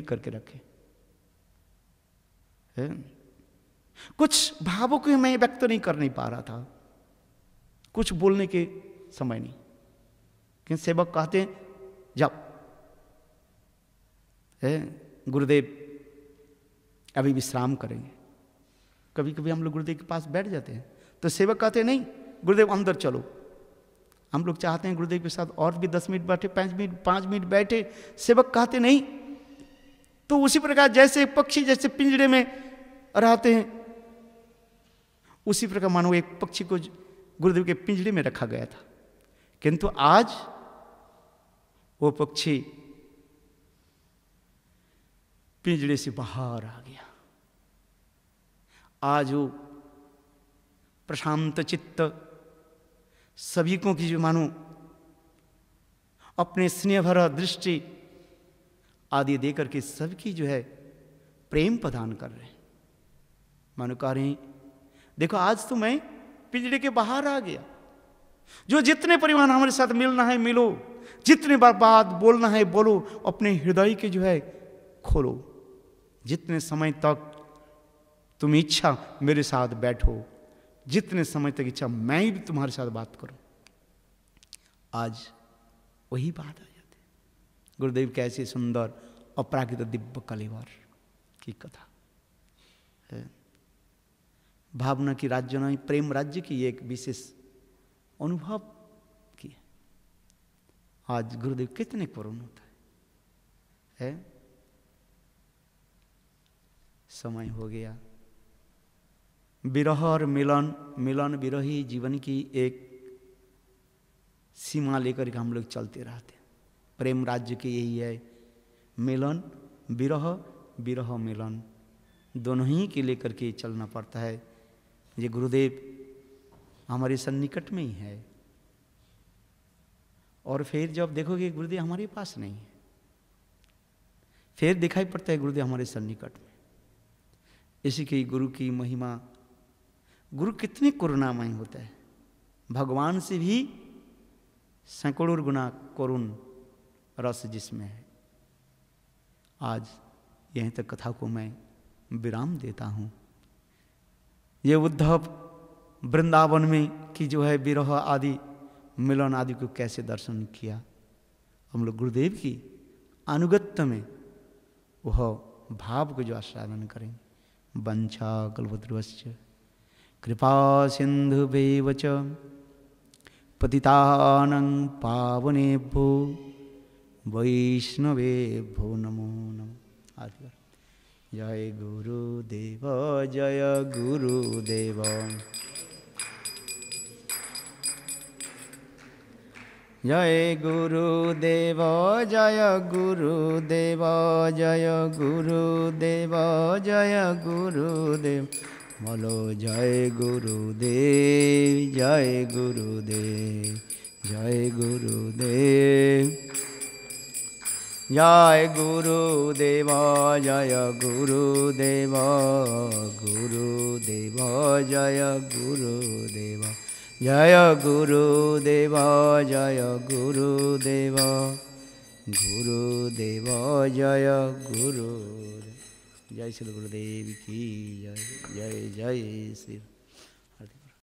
करके रखे। कुछ भावों को मैं व्यक्त नहीं कर नहीं पा रहा था, कुछ बोलने के समय नहीं। कि सेवक कहते हैं जब गुरुदेव अभी विश्राम करेंगे। कभी कभी हम लोग गुरुदेव के पास बैठ जाते हैं तो सेवक कहते हैं नहीं गुरुदेव अंदर चलो। हम लोग चाहते हैं गुरुदेव के साथ और भी 10 मिनट बैठे, 5 मिनट बैठे, सेवक कहते नहीं। तो उसी प्रकार जैसे पक्षी जैसे पिंजड़े में रहते हैं, उसी प्रकार मानो एक पक्षी को गुरुदेव के पिंजड़े में रखा गया था, किंतु आज वो पक्षी पिंजड़े से बाहर आ गया। आज वो प्रशांत चित्त सभी को की जो मानो अपने स्नेह भरा दृष्टि आदि देकर के सबकी जो है प्रेम प्रदान कर रहे हैं। मानो कह रहे हैं देखो आज तो मैं पिंजड़े के बाहर आ गया। जो जितने परिमाण हमारे साथ मिलना है मिलो, जितने बार बात बोलना है बोलो, अपने हृदय के जो है खोलो। जितने समय तक तुम इच्छा मेरे साथ बैठो, जितने समय तक इच्छा मैं भी तुम्हारे साथ बात करूं। आज वही बात आ जाती है। गुरुदेव कैसे सुंदर अपराकृत दिव्य कलेवर की कथा है। भावना की राज्य नहीं, प्रेम राज्य की एक विशेष अनुभव की है। आज गुरुदेव कितने करुण होता है। समय हो गया। विरह और मिलन, मिलन विरही जीवन की एक सीमा लेकर के हम लोग चलते रहते हैं। प्रेम राज्य की यही है, मिलन विरह, विरह मिलन दोनों ही के लेकर के चलना पड़ता है। ये गुरुदेव हमारे सन्निकट में ही है और फिर जब देखोगे गुरुदेव हमारे पास नहीं है, फिर दिखाई पड़ता है गुरुदेव हमारे सन्निकट में। इसी की गुरु की महिमा। गुरु कितने करुणामय होता है, भगवान से भी सैकड़ों गुना करुण रस जिसमें है। आज यहीं तक कथा को मैं विराम देता हूँ। ये उद्धव वृंदावन में की जो है विरह आदि मिलन आदि को कैसे दर्शन किया, हम लोग गुरुदेव की अनुगत्य में वह भाव को जो आस्वादन करेंगे। वंशा कल्पतरुश्च कृपा सिन्धुभ्यैव च पतितानां पावनेभ्यो वैष्णवेभ्यो नमो नमः। जय गुरुदेव जय गुरुदेव। जय गुरुदेव जय गुरुदेव जय गुरुदेव जय गुरुदेव। बोलो जय गुरुदेव जय गुरुदेव जय गुरुदेव। जय गुरुदेव जय गुरुदेव गुरुदेव जय गुरुदेव। जय गुरुदेव जय गुरुदेव गुरुदेव जय गुरुदेव। जय श्री गुरुदेव की जय। जय जय श्री।